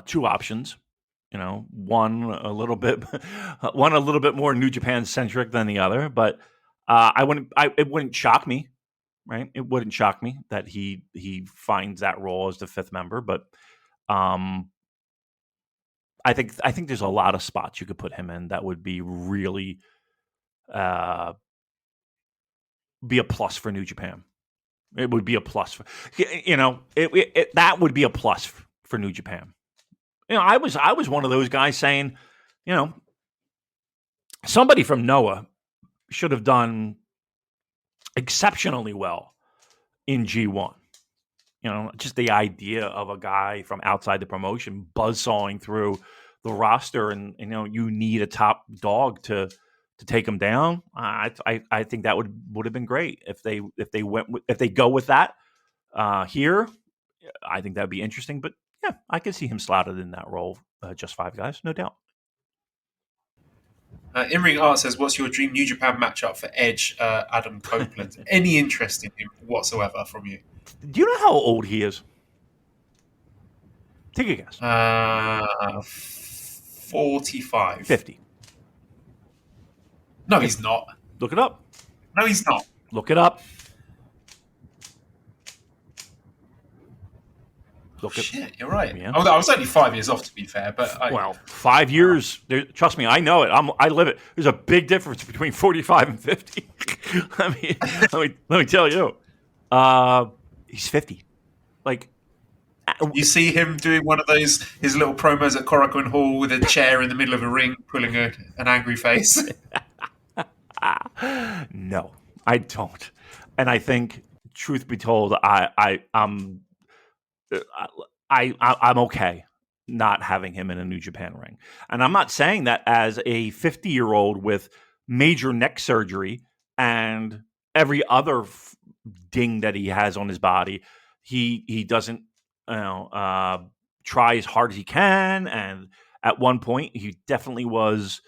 two options. One a little bit more New Japan centric than the other, but it wouldn't shock me. Right, it wouldn't shock me that he finds that role as the fifth member, but I think there's a lot of spots you could put him in that would be really be a plus for New Japan. It would be a plus for that would be a plus for New Japan. I was one of those guys saying, somebody from Noah should have done exceptionally well in G1. Just the idea of a guy from outside the promotion buzzsawing through the roster, and you need a top dog to take him down. I think that would have been great if they go with that here. I think that'd be interesting. But yeah, I could see him slotted in that role. Just Five Guys, no doubt. In-Ring Art says, what's your dream New Japan matchup for Edge, Adam Copeland? Any interest in him whatsoever from you? Do you know how old he is? Take a guess. 45. 50. No, he's not. Look it up. No, he's not. Look it up. Shit, you're right. Yeah. I was only 5 years off, to be fair. But 5 years. Trust me, I know it. I live it. There's a big difference between 45 and 50. let me tell you. He's 50. Like, you see him doing one of his little promos at Korakuen Hall with a chair in the middle of a ring, pulling an angry face. No, I don't. And I think, truth be told, I'm okay not having him in a New Japan ring. And I'm not saying that as a 50-year-old with major neck surgery and every other ding that he has on his body, he doesn't try as hard as he can. And at one point, he definitely was,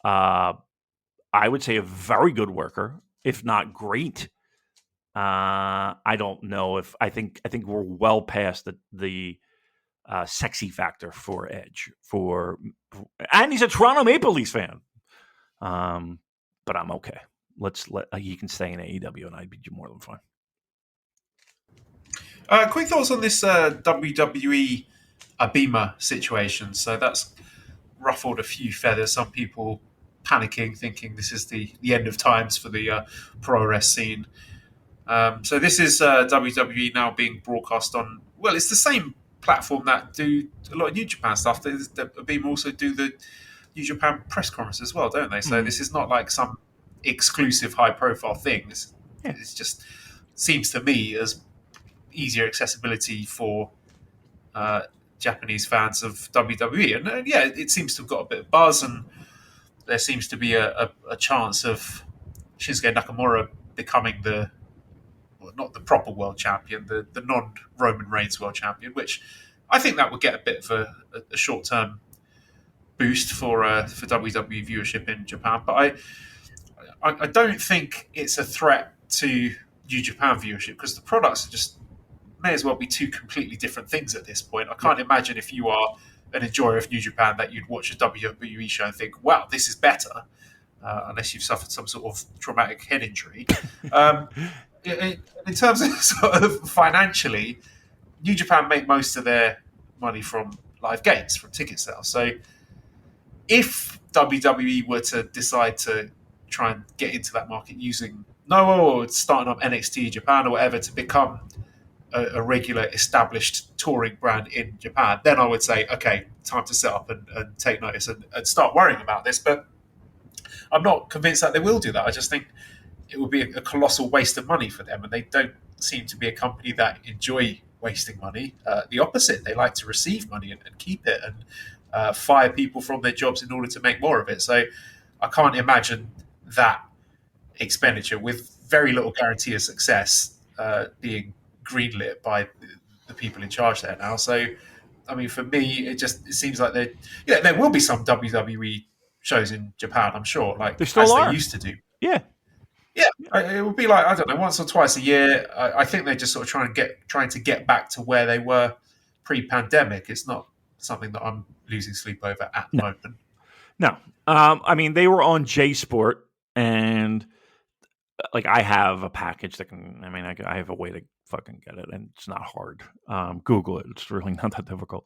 I would say, a very good worker, if not great. I don't know if I think we're well past the sexy factor for Edge and he's a Toronto Maple Leafs fan. But I'm okay. He can stay in AEW and I'd be more than fine. Quick thoughts on this WWE Abima situation. So that's ruffled a few feathers. Some people panicking, thinking this is the end of times for the pro wrestling scene. So this is WWE now being broadcast on, well, it's the same platform that do a lot of New Japan stuff. Abima also do the New Japan press conference as well, don't they? So this is not like some exclusive high-profile thing. It's just seems to me as easier accessibility for Japanese fans of WWE. And yeah, it seems to have got a bit of buzz, and there seems to be a chance of Shinsuke Nakamura becoming not the proper world champion, the non-Roman Reigns world champion, which I think that would get a bit of a short-term boost for WWE viewership in Japan. But I don't think it's a threat to New Japan viewership because the products may as well be two completely different things at this point. I can't imagine if you are an enjoyer of New Japan that you'd watch a WWE show and think, wow, this is better, unless you've suffered some sort of traumatic head injury. In terms of sort of financially, New Japan make most of their money from live games, from ticket sales. So if WWE were to decide to try and get into that market using Noah or starting up NXT Japan or whatever to become a regular established touring brand in Japan, then I would say, okay, time to set up and take notice and start worrying about this. But I'm not convinced that they will do that. I just think it would be a colossal waste of money for them, and they don't seem to be a company that enjoy wasting money. The opposite, they like to receive money and keep it and fire people from their jobs in order to make more of it. So I can't imagine that expenditure with very little guarantee of success being greenlit by the people in charge there now. So, I mean, for me, it seems like there will be some WWE shows in Japan, I'm sure, like There still as are. they used to do. Yeah. Yeah, it would be like, I don't know, once or twice a year. I think they're just sort of trying to get back to where they were pre-pandemic. It's not something that I'm losing sleep over at the moment. No. I mean, they were on J Sport, and like I have a package that can. I mean, I have a way to fucking get it, and it's not hard. Google it; it's really not that difficult.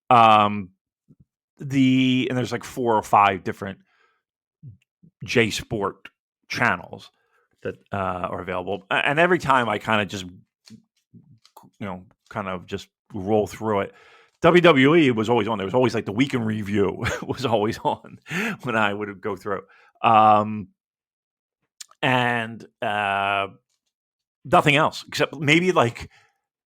And there's like 4 or 5 different J Sport channels that are available, and every time I kind of just just roll through it. WWE was always on. There was always like the Week in Review was always on when I would go through. And nothing else except maybe like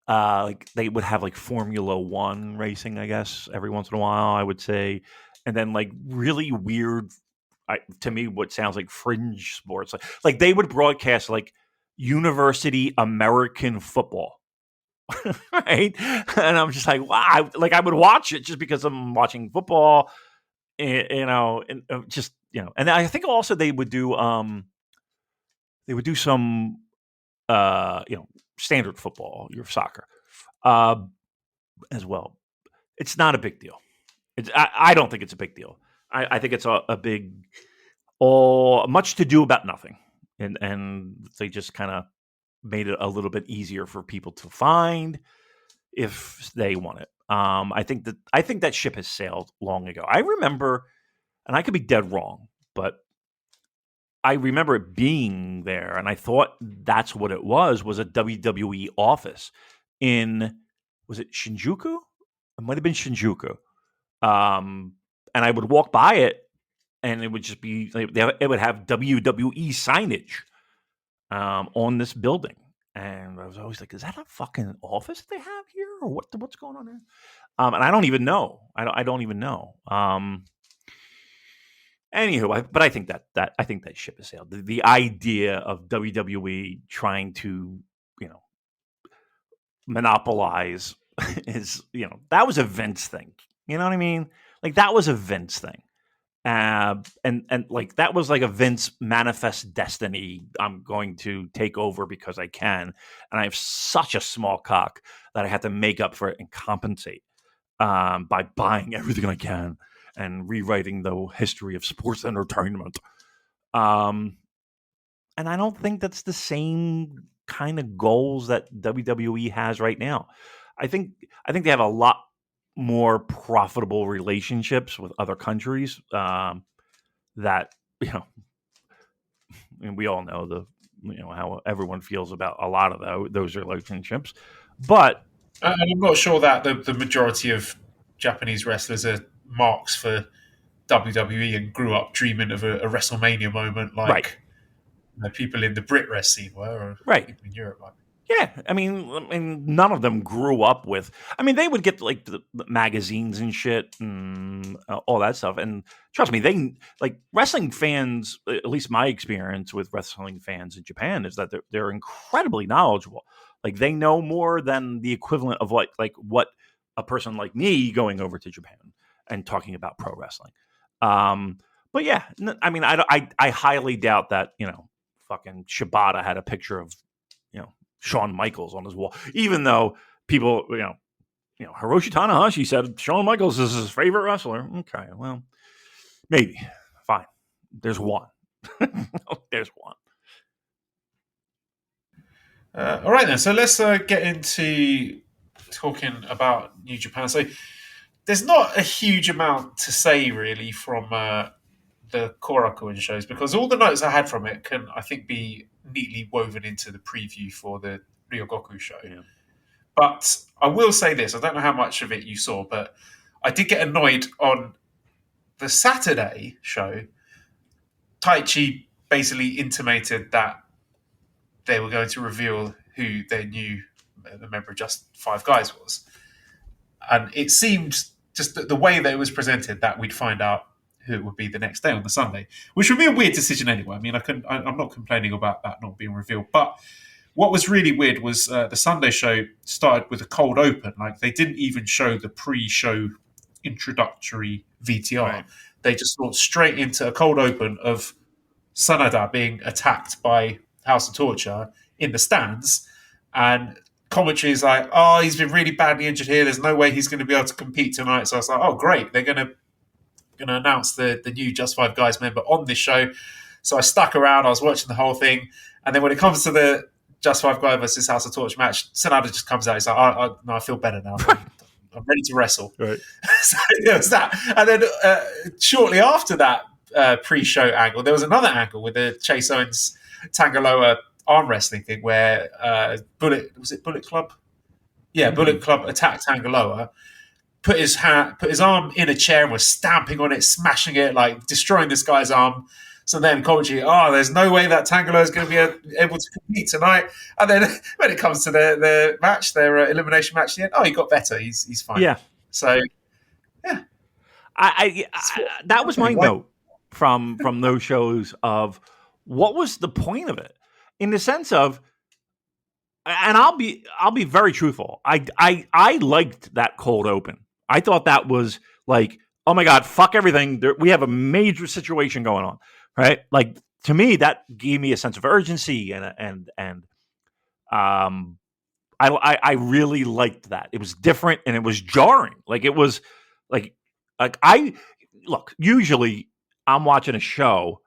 they would have like Formula One racing, I guess, every once in a while, I would say. And then like really weird, to me, what sounds like fringe sports. Like they would broadcast like University American football. Right, and I'm just like, wow! Like I would watch it just because I'm watching football, and just And I think also they would do some standard football, your soccer, as well. It's not a big deal. I don't think it's a big deal. I think it's a big, much to do about nothing, and they just kind of made it a little bit easier for people to find if they want it. I think that ship has sailed long ago. I remember, and I could be dead wrong, but I remember it being there, and I thought that's what it was a WWE office was it Shinjuku? It might have been Shinjuku. And I would walk by it, and it would just be, it would have WWE signage on this building. And I was always like, is that a fucking office they have here? Or what's going on there? And I don't even know. I don't even know. Anywho, but I think that ship has sailed. The idea of WWE trying to, monopolize is, that was a Vince thing. You know what I mean? Like that was a Vince thing. And like that was like a Vince manifest destiny. I'm going to take over because I can, and I have such a small cock that I have to make up for it and compensate by buying everything I can and rewriting the history of sports entertainment. And I don't think that's the same kind of goals that WWE has right now. I think they have a lot more profitable relationships with other countries that, and we all know how everyone feels about a lot of those relationships. But and I'm not sure that the majority of Japanese wrestlers are marks for WWE and grew up dreaming of a WrestleMania moment like people in the Brit Rest scene were, or people in Europe. Yeah, I mean, none of them grew up with. I mean, they would get like the magazines and shit and all that stuff. And trust me, they like wrestling fans. At least my experience with wrestling fans in Japan is that they're incredibly knowledgeable. Like they know more than the equivalent of what a person like me going over to Japan and talking about pro wrestling. But yeah, I mean, I highly doubt that fucking Shibata had a picture of Shawn Michaels on his wall, even though people, Hiroshi Tanahashi said Shawn Michaels is his favorite wrestler. Okay, well, maybe. Fine. There's one. There's one. All right, then. So let's get into talking about New Japan. So there's not a huge amount to say, really, from the Korakuen shows, because all the notes I had from it can, I think, be neatly woven into the preview for the Ryogoku show. Yeah. But I will say this: I don't know how much of it you saw, but I did get annoyed on the Saturday show. Taichi basically intimated that they were going to reveal who their new the member of Just Five Guys was, and it seemed just the way that it was presented that we'd find out who it would be the next day on the Sunday, which would be a weird decision anyway. I mean, I'm not complaining about that not being revealed, but what was really weird was the Sunday show started with a cold open. Like, they didn't even show the pre-show introductory VTR. Right. They just went straight into a cold open of SANADA being attacked by House of Torture in the stands, and commentary is like, oh, he's been really badly injured here. There's no way he's going to be able to compete tonight. So I was like, oh, great. They're going to announce the new Just Five Guys member on this show. So I stuck around. I was watching the whole thing. And then when it comes to the Just Five Guys versus House of Torture match, SANADA just comes out. He's like, no, I feel better now. I'm ready to wrestle. Right. So there was that. And then shortly after that pre-show angle, there was another angle with the Chase Owens Tanga Loa arm wrestling thing where Bullet Club? Yeah, Bullet Club attacked Tanga Loa, put his arm in a chair and was stamping on it, smashing it, like destroying this guy's arm. So then commentary, there's no way that Tanga Loa is going to be able to compete tonight. And then when it comes to the match, their elimination match, at the end, he got better. He's fine. Yeah. So, yeah. I that was my note from those shows of what was the point of it, in the sense of, and I'll be very truthful. I liked that cold open. I thought that was like, oh my God, fuck everything. We have a major situation going on, right? Like, to me, that gave me a sense of urgency, and I really liked that. It was different and it was jarring. Like, it was like usually I'm watching a show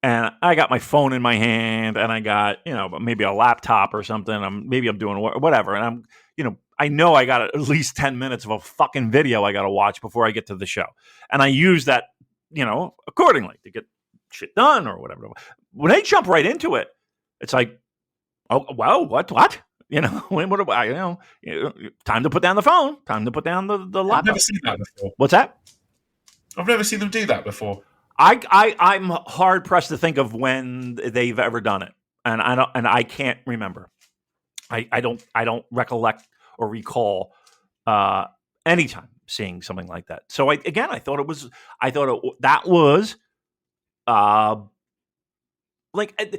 and I got my phone in my hand and I got, maybe a laptop or something. Maybe I'm doing whatever. And I know I got at least 10 minutes of a fucking video I got to watch before I get to the show. And I use that, accordingly to get shit done or whatever. When they jump right into it, it's like, oh, well, what? What do I, time to put down the phone, time to put down the laptop. I've never seen that before. What's that? I've never seen them do that before. I'm hard pressed to think of when they've ever done it, and I can't remember. I don't recollect or recall any time seeing something like that. So I thought that was like,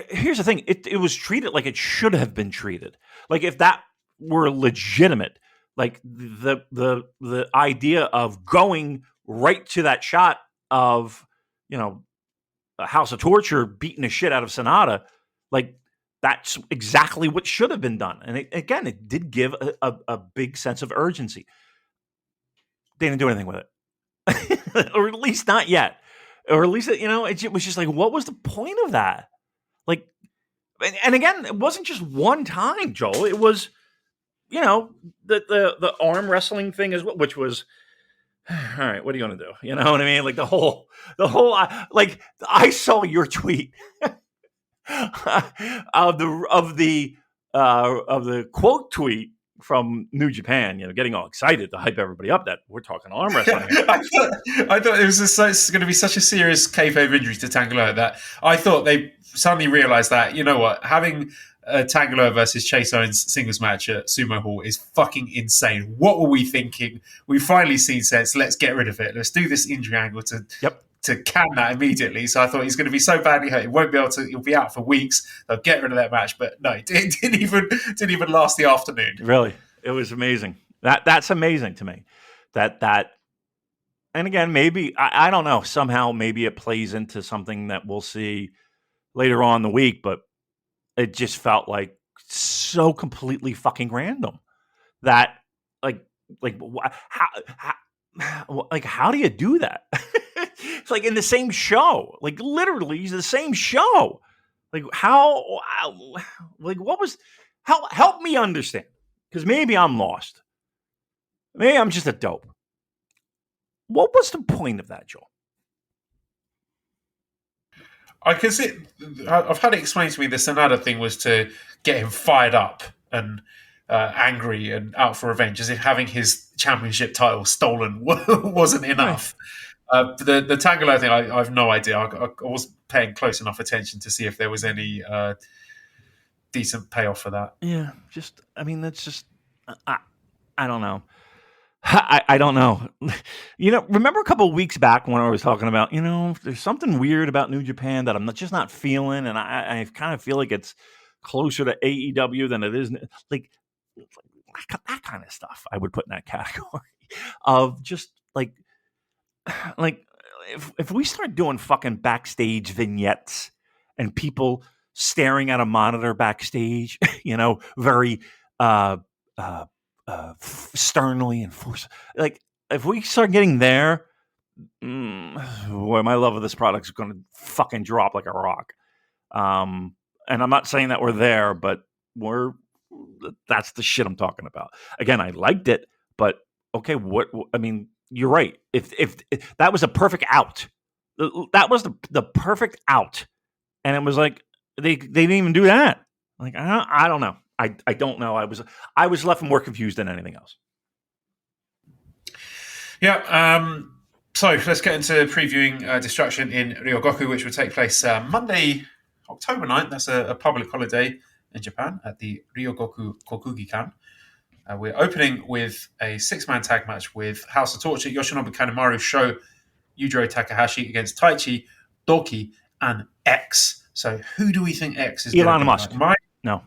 here's the thing. It was treated like it should have been treated. Like, if that were legitimate, like the idea of going right to that shot of, a House of Torture beating the shit out of SANADA, like, that's exactly what should have been done. And it did give a big sense of urgency. They didn't do anything with it, or at least not yet. Or at least, it was just like, what was the point of that? Like, and again, it wasn't just one time, Joel. It was, the arm wrestling thing as well, which was, all right, what are you going to do? You know what I mean? Like, the whole, like, I saw your tweet of the quote tweet from New Japan, getting all excited to hype everybody up that we're talking arm wrestling. I thought it was it's going to be such a serious kayfabe injury to Tanga Loa that I thought they suddenly realised that, having Tanga Loa versus Chase Owens singles match at Sumo Hall is fucking insane. What were we thinking? We've finally seen sense. Let's get rid of it. Let's do this injury angle to can that immediately. So I thought he's going to be so badly hurt, he won't be able to. He'll be out for weeks. They'll get rid of that match, but no, it didn't even last the afternoon. Really, it was amazing. That's amazing to me. That, and again, maybe I don't know. Somehow, maybe it plays into something that we'll see later on in the week, but it just felt like so completely fucking random that how do you do that? It's like in the same show, like literally the same show. Like, help me understand, because maybe I'm lost. Maybe I'm just a dope. What was the point of that, Joel? I can see. I've had it explained to me the SANADA thing was to get him fired up and angry and out for revenge, as if having his championship title stolen wasn't enough. The Tanga Loa thing, I have no idea. I wasn't paying close enough attention to see if there was any decent payoff for that. Yeah, that's just I don't know. I don't know. Remember a couple of weeks back when I was talking about, there's something weird about New Japan that I'm just not feeling, and I kind of feel like it's closer to AEW than it is like that kind of stuff. I would put in that category of just like if we start doing fucking backstage vignettes and people staring at a monitor backstage, very sternly and forceful. Like, if we start getting there, boy, my love of this product is going to fucking drop like a rock. And I'm not saying that we're there, but that's the shit I'm talking about. Again, I liked it, but okay, you're right. If that was a perfect out, that was the perfect out, and it was like they didn't even do that. Like, I don't know. I don't know. I was left more confused than anything else. Yeah. So let's get into previewing Destruction in Ryogoku, which will take place Monday, October 9th. That's a public holiday in Japan at the Ryogoku Kokugikan. We're opening with a 6-man tag match with House of Torture, Yoshinobu Kanemaru, Sho, Yujiro Takahashi against Taichi, Doki, and X. So who do we think X is? Elon Musk. Like? No.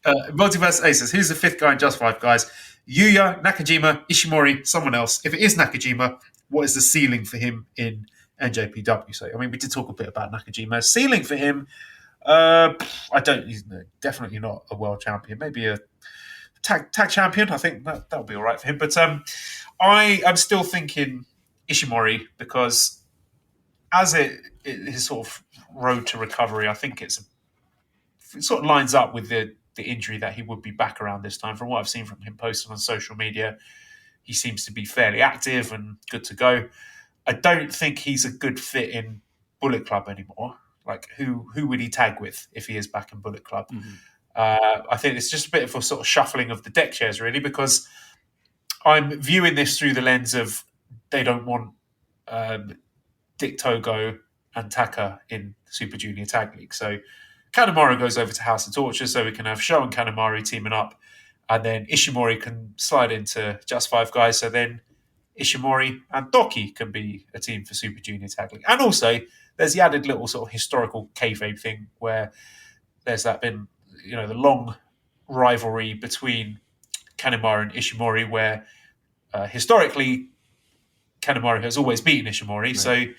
Multiverse Aces. Who's the 5th guy in Just 5 Guys? Yuya, Nakajima, Ishimori, someone else. If it is Nakajima, what is the ceiling for him in NJPW? So, we did talk a bit about Nakajima. Ceiling for him, he's definitely not a world champion. Maybe a tag champion. I think that'll be all right for him. But I am still thinking Ishimori, because as his sort of road to recovery, I think it sort of lines up with the injury that he would be back around this time. From what I've seen from him posted on social media, he seems to be fairly active and good to go. I don't think he's a good fit in Bullet Club anymore. Like, who would he tag with if he is back in Bullet Club? Mm-hmm. I think it's just a bit of a sort of shuffling of the deck chairs, really, because I'm viewing this through the lens of they don't want Dick Togo and Taka in Super Junior Tag League. So Kanemaru goes over to House of Torture, so we can have Sho and Kanemaru teaming up, and then Ishimori can slide into Just 5 Guys, so then Ishimori and Doki can be a team for Super Junior Tag League. And also, there's the added little sort of historical kayfabe thing where there's been the long rivalry between Kanemaru and Ishimori, where historically Kanemaru has always beaten Ishimori, right.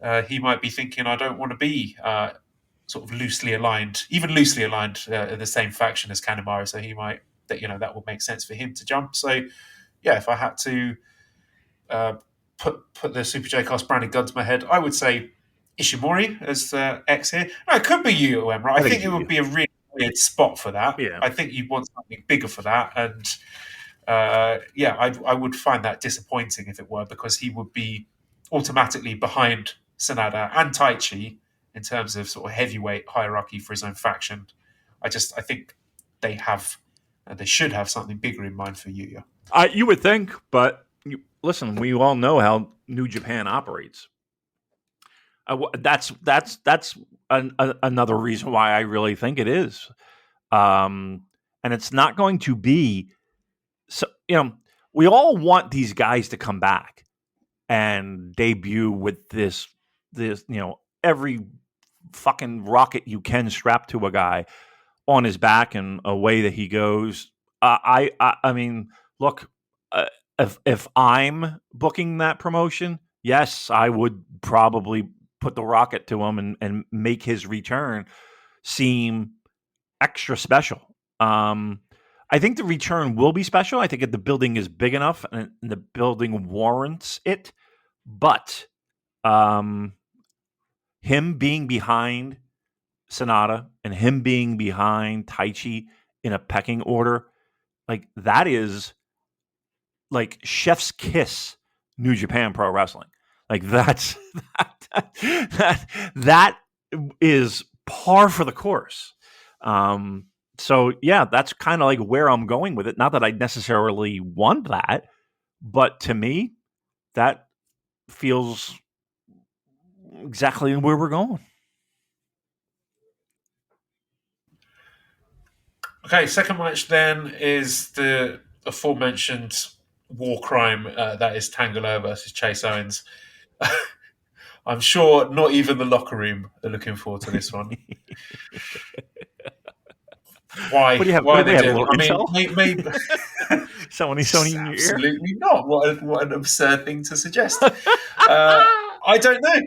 So he might be thinking, I don't want to be sort of loosely aligned in the same faction as Kanemaru, so he might, that would make sense for him to jump. So yeah, if I had to put the Super J-Cast branded gun to my head, I would say Ishimori as X here. No, it could be UOM, right? I think it would be a really weird spot for that. Yeah. I think you'd want something bigger for that, and I would find that disappointing if it were, because he would be automatically behind Sanada and Taichi in terms of sort of heavyweight hierarchy for his own faction. I think they should have something bigger in mind for Yuya. You would think, but listen, we all know how New Japan operates. That's another reason why I really think it is, and it's not going to be. So we all want these guys to come back and debut with this every fucking rocket you can strap to a guy on his back and away that he goes. I mean, look, if I'm booking that promotion, yes, I would probably put the rocket to him and make his return seem extra special. I think the return will be special. I think the building is big enough and the building warrants it. But him being behind SANADA and him being behind Taichi in a pecking order, like, that is like chef's kiss New Japan Pro Wrestling. Like, that is par for the course. So yeah, that's kind of like where I'm going with it. Not that I necessarily want that, but to me, that feels exactly where we're going. Okay, second match then is the aforementioned war crime that is Tanga Loa versus Chase Owens. I'm sure not even the locker room are looking forward to this one. Why? What do you have? Why What are do they they have? A doing? little I mean, intel? maybe Sony in your ear? absolutely not. What an absurd thing to suggest. I don't know.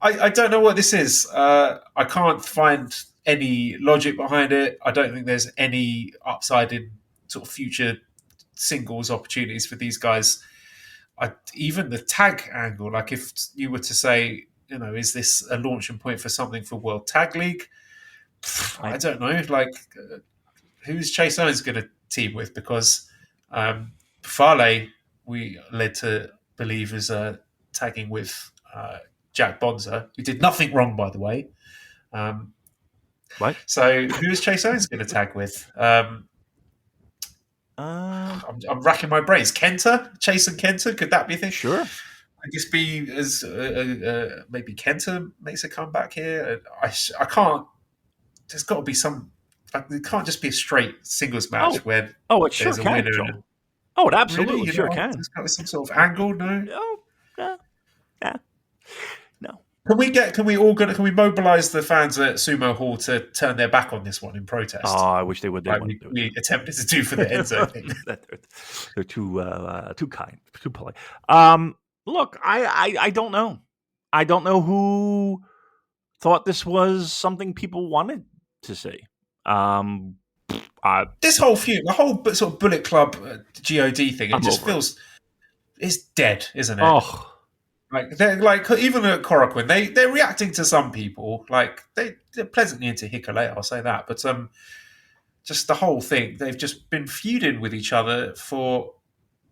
I don't know what this is. I can't find any logic behind it. I don't think there's any upside in sort of future singles opportunities for these guys. Even the tag angle, like if you were to say, is this a launching point for something for World Tag League? I don't know. Like, who's Chase Owens going to team with? Because Fale, we led to believe, is tagging with Jack Bonza, who did nothing wrong, by the way. What? So who is Chase Owens going to tag with? I'm racking my brains. Kenta? Chase and Kenta? Could that be a thing? Sure. I guess be as maybe Kenta makes a comeback here. I can't. There's got to be some. It can't just be a straight singles match where it sure there's a can. winner. Joel. Oh, it absolutely Really? sure can. There's got to be some sort of angle. No. Oh, yeah. No. Can we mobilize the fans at Sumo Hall to turn their back on this one in protest? Oh, I wish they would. They like wouldn't do it. we attempted to do for the Enzo thing. They're too kind, too polite. Look, I don't know. I don't know who thought this was something people wanted to see. This whole feud, the whole sort of Bullet Club God thing, it just feels it's dead, isn't it? Oh. Like they're like even at Korakuen, they're reacting to some people. Like they're pleasantly into Hikuleo, I'll say that. But just the whole thing, they've just been feuding with each other for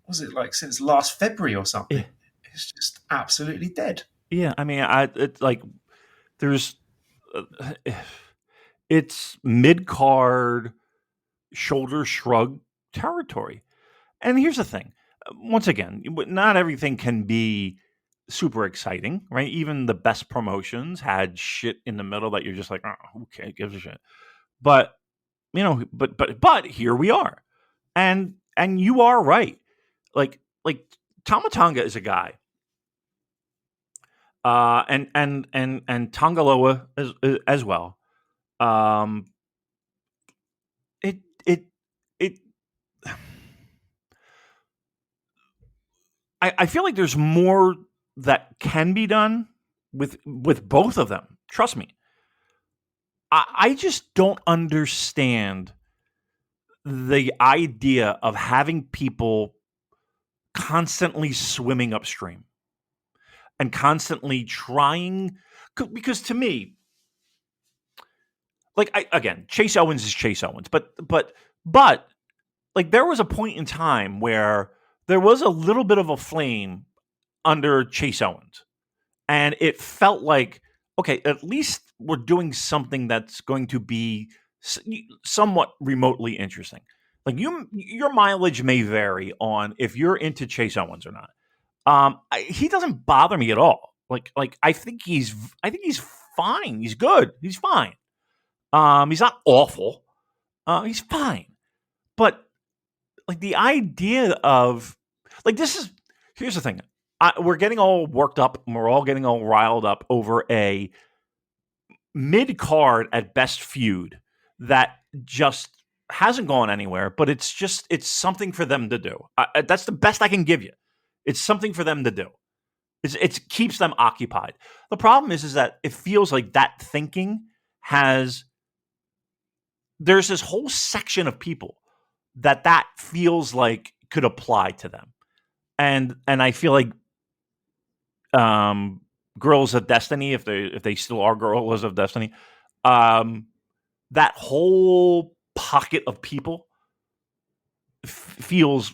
was it like since last February or something? Yeah. It's just absolutely dead. Yeah, I mean, it's like there's it's mid-card shoulder shrug territory. And here's the thing. Once again, not everything can be super exciting, right? Even the best promotions had shit in the middle that you're just like, oh, who gives a shit? But but here we are, and you are right. Like Tama Tonga is a guy, and Tanga Loa as well. I feel like there's more that can be done with both of them. Trust me. I just don't understand the idea of having people constantly swimming upstream and constantly trying, because to me, like Chase Owens is Chase Owens, but like there was a point in time where there was a little bit of a flame under Chase Owens, and it felt like, okay, at least we're doing something that's going to be somewhat remotely interesting. Like your mileage may vary on if you're into Chase Owens or not. He doesn't bother me at all. Like I think he's fine. He's good. He's fine. He's not awful. He's fine. But like the idea of like here's the thing. We're getting all worked up and we're all getting all riled up over a mid-card at best feud that just hasn't gone anywhere, but it's something for them to do. That's the best I can give you. It's something for them to do. It keeps them occupied. The problem is that it feels like that thinking there's this whole section of people that feels like could apply to them. And I feel like Girls of Destiny, if they still are Girls of Destiny, that whole pocket of people feels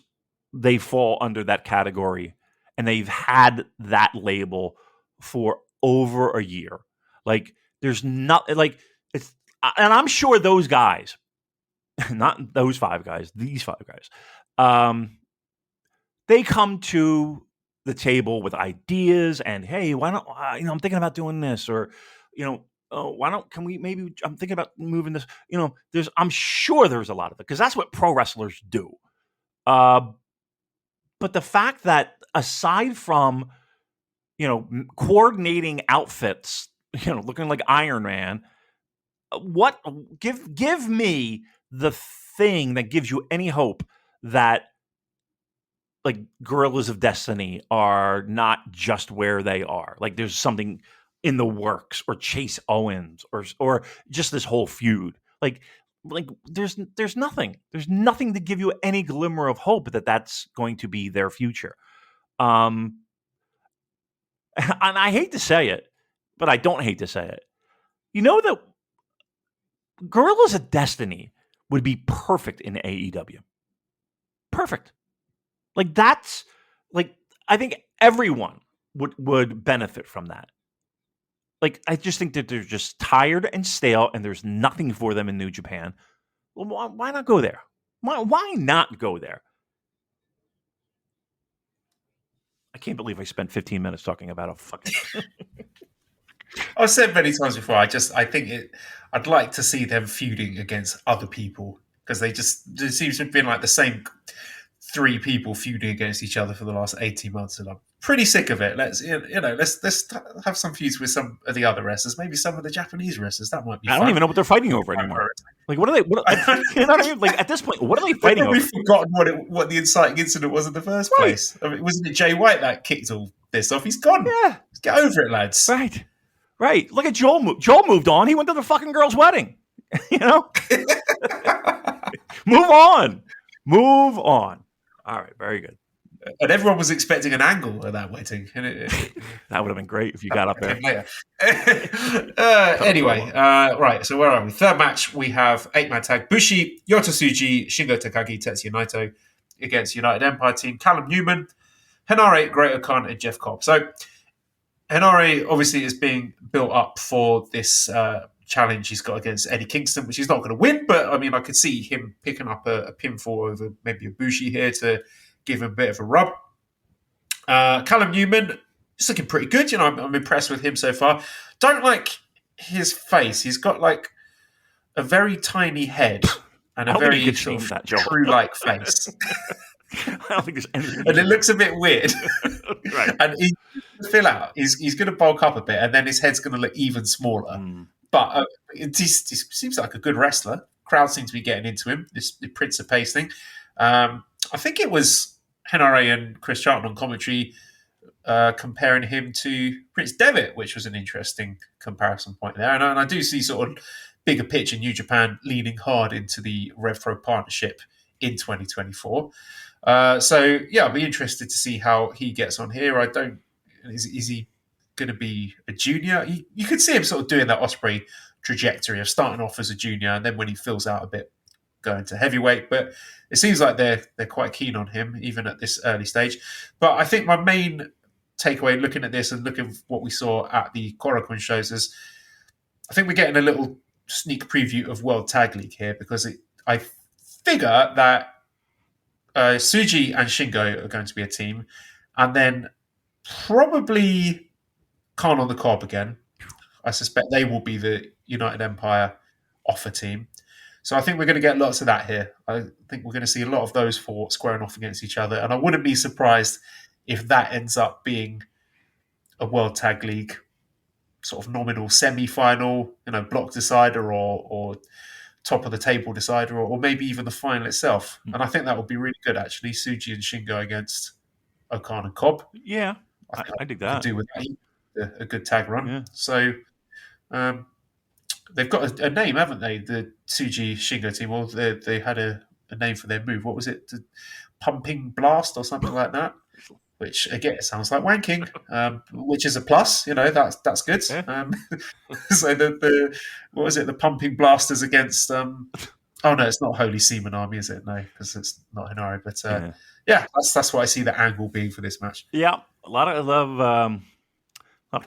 they fall under that category, and they've had that label for over a year. Like there's not like it's, and I'm sure those guys not those 5 guys, these 5 guys, they come to the table with ideas and, hey, why don't I'm thinking about doing this, or why don't I'm thinking about moving this. I'm sure there's a lot of it because that's what pro wrestlers do. But the fact that aside from coordinating outfits, looking like Iron Man, give me the thing that gives you any hope that like Gorillas of Destiny are not just where they are. Like there's something in the works, or Chase Owens, or just this whole feud. Like there's nothing. There's nothing to give you any glimmer of hope that that's going to be their future. And I hate to say it, but I don't hate to say it. You know that Gorillas of Destiny would be perfect in AEW. Perfect. Like that's like I think everyone would benefit from that. Like I just think that they're just tired and stale, and there's nothing for them in New Japan. Well, why not go there? Why not go there? I can't believe I spent 15 minutes talking about a fucking. I've said many times before. I'd like to see them feuding against other people because there seems to have been like the same 3 people feuding against each other for the last 18 months, and I'm pretty sick of it. Let's have some feuds with some of the other wrestlers, maybe some of the Japanese wrestlers. That might be fun. I don't even know what they're fighting over anymore. Like, what are they? You know what I mean? Like at this point, what are they fighting over? We've forgotten what the inciting incident was in the first place. I mean, wasn't it Jay White that kicked all this off? He's gone. Yeah, get over it, lads. Right. Look at Joel. Joel moved on. He went to the fucking girl's wedding. Move on. All right, very good. And everyone was expecting an angle at that wedding. That would have been great if you got up there. Anyway, right, so where are we? Third match, we have 8-man tag. Bushi, Yota Tsuji, Shingo Takagi, Tetsuya Naito against United Empire team. Callum Newman, Henare, Great Khan, and Jeff Cobb. So Henare obviously is being built up for this challenge he's got against Eddie Kingston, which he's not going to win, but I mean, I could see him picking up a pinfall over maybe a Bushi here to give him a bit of a rub. Callum Newman is looking pretty good. I'm impressed with him so far. Don't like his face. He's got like a very tiny head and a very sort of true-like face. I don't think there's anything. And it looks a bit weird. Right. And he's going to fill out. He's going to bulk up a bit, and then his head's going to look even smaller. But it seems like a good wrestler. Crowd seems to be getting into him, the Prince of Pace thing. I think it was Henare and Chris Charlton on commentary comparing him to Prince Devitt, which was an interesting comparison point there. And I do see sort of bigger picture New Japan leaning hard into the RevPro partnership in 2024. So, yeah, I'll be interested to see how he gets on here. Is he going to be a junior? You could see him sort of doing that Ospreay trajectory of starting off as a junior and then when he fills out a bit, going to heavyweight. But it seems like they're quite keen on him, even at this early stage. But I think my main takeaway looking at this and looking at what we saw at the Korakuen shows is I think we're getting a little sneak preview of World Tag League here because I figure that Tsuji and Shingo are going to be a team, and then probably Khan on the Cobb again. I suspect they will be the United Empire offer team. So I think we're going to get lots of that here. I think we're going to see a lot of those 4 squaring off against each other, and I wouldn't be surprised if that ends up being a World Tag League sort of nominal semi-final, block decider or top of the table decider, or maybe even the final itself. And I think that would be really good, actually. Tsuji and Shingo against O'Khan and Cobb. Yeah, I dig that. Could do with that. A good tag run. Yeah. So they've got a name, haven't they? The Tsuji Shingo team. Well, they had a name for their move. What was it? The Pumping Blast or something like that. Which again, it sounds like wanking, which is a plus. That's good. Yeah. So the what was it? The Pumping Blasters against. Oh no, it's not Holy Seaman Army, is it? No, because it's not Henare. But yeah, that's what I see the angle being for this match. Yeah, a lot of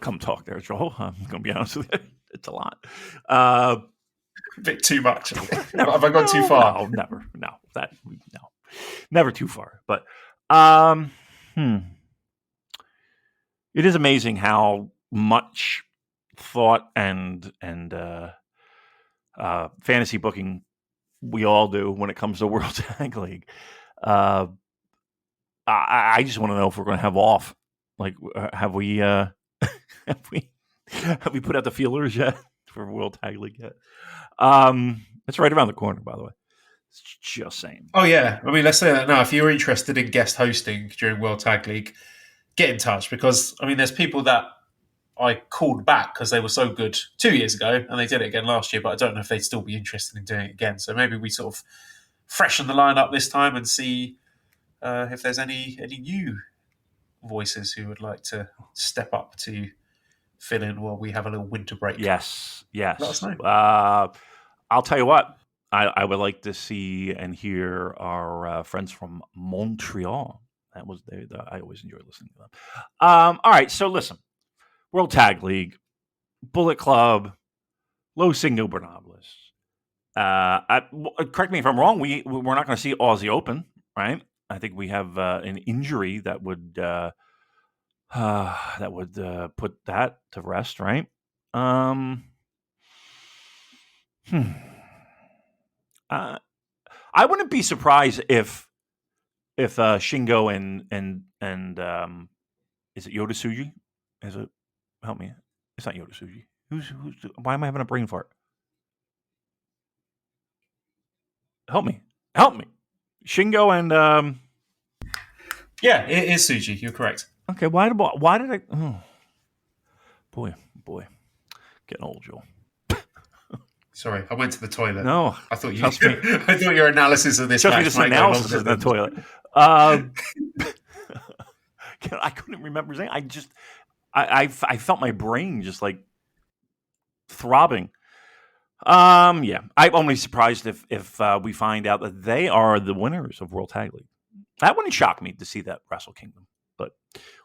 come talk there, Joel. I'm going to be honest with you, it's a lot. A bit too much. Have I gone too far? No, never. No, never too far. But it is amazing how much thought and fantasy booking we all do when it comes to World Tag League. I just want to know if we're going to have off. Like, have we have we put out the feelers yet for World Tag League yet? It's right around the corner, by the way. Just saying. Oh yeah, I mean, let's say that now. If you're interested in guest hosting during World Tag League, get in touch, because I mean, there's people that I called back because they were so good 2 years ago, and they did it again last year. But I don't know if they'd still be interested in doing it again. So maybe we sort of freshen the lineup this time and see if there's any new voices who would like to step up to fill in while we have a little winter break. Yes. Let us know. I'll tell you what. I would like to see and hear our friends from Montreal. I always enjoy listening to them. All right, so listen. World Tag League, Bullet Club, Los Ingobernables. Correct me if I'm wrong. We're not going to see Aussie Open, right? I think we have an injury that would put that to rest, right? I wouldn't be surprised if Shingo and is it Yoda Tsuji? Is it? Help me. It's not Yoda Tsuji. Who's? Why am I having a brain fart? Help me. Shingo and Yeah, it is Tsuji. You're correct. Okay. Why did I? Oh, boy, getting old, Joel. Sorry, I went to the toilet. No, I thought I thought your analysis of this match might analysis go in the toilet. I couldn't remember saying. I felt my brain just like throbbing. Yeah, I'm only surprised if we find out that they are the winners of World Tag League. That wouldn't shock me to see that Wrestle Kingdom, but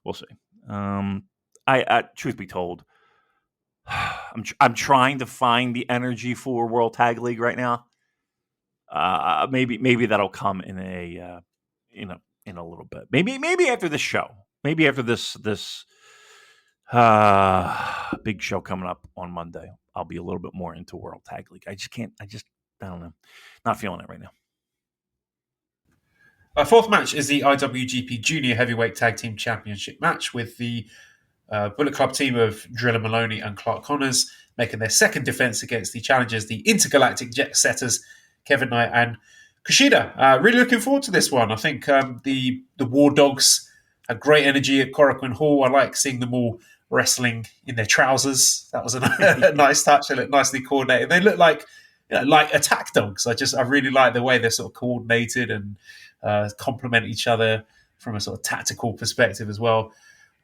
we'll see. I truth be told, I'm trying to find the energy for World Tag League right now. Maybe that'll come in a little bit. Maybe after this show. Maybe after this big show coming up on Monday, I'll be a little bit more into World Tag League. I don't know. Not feeling it right now. Our fourth match is the IWGP Junior Heavyweight Tag Team Championship match with the Bullet Club team of Driller Maloney and Clark Connors making their second defense against the challengers, the Intergalactic Jet Setters, Kevin Knight and Kushida. Really looking forward to this one. I think the War Dogs had great energy at Korakuen Hall. I like seeing them all wrestling in their trousers. That was a nice touch. They look nicely coordinated. They look like attack dogs. I really like the way they're sort of coordinated and complement each other from a sort of tactical perspective as well.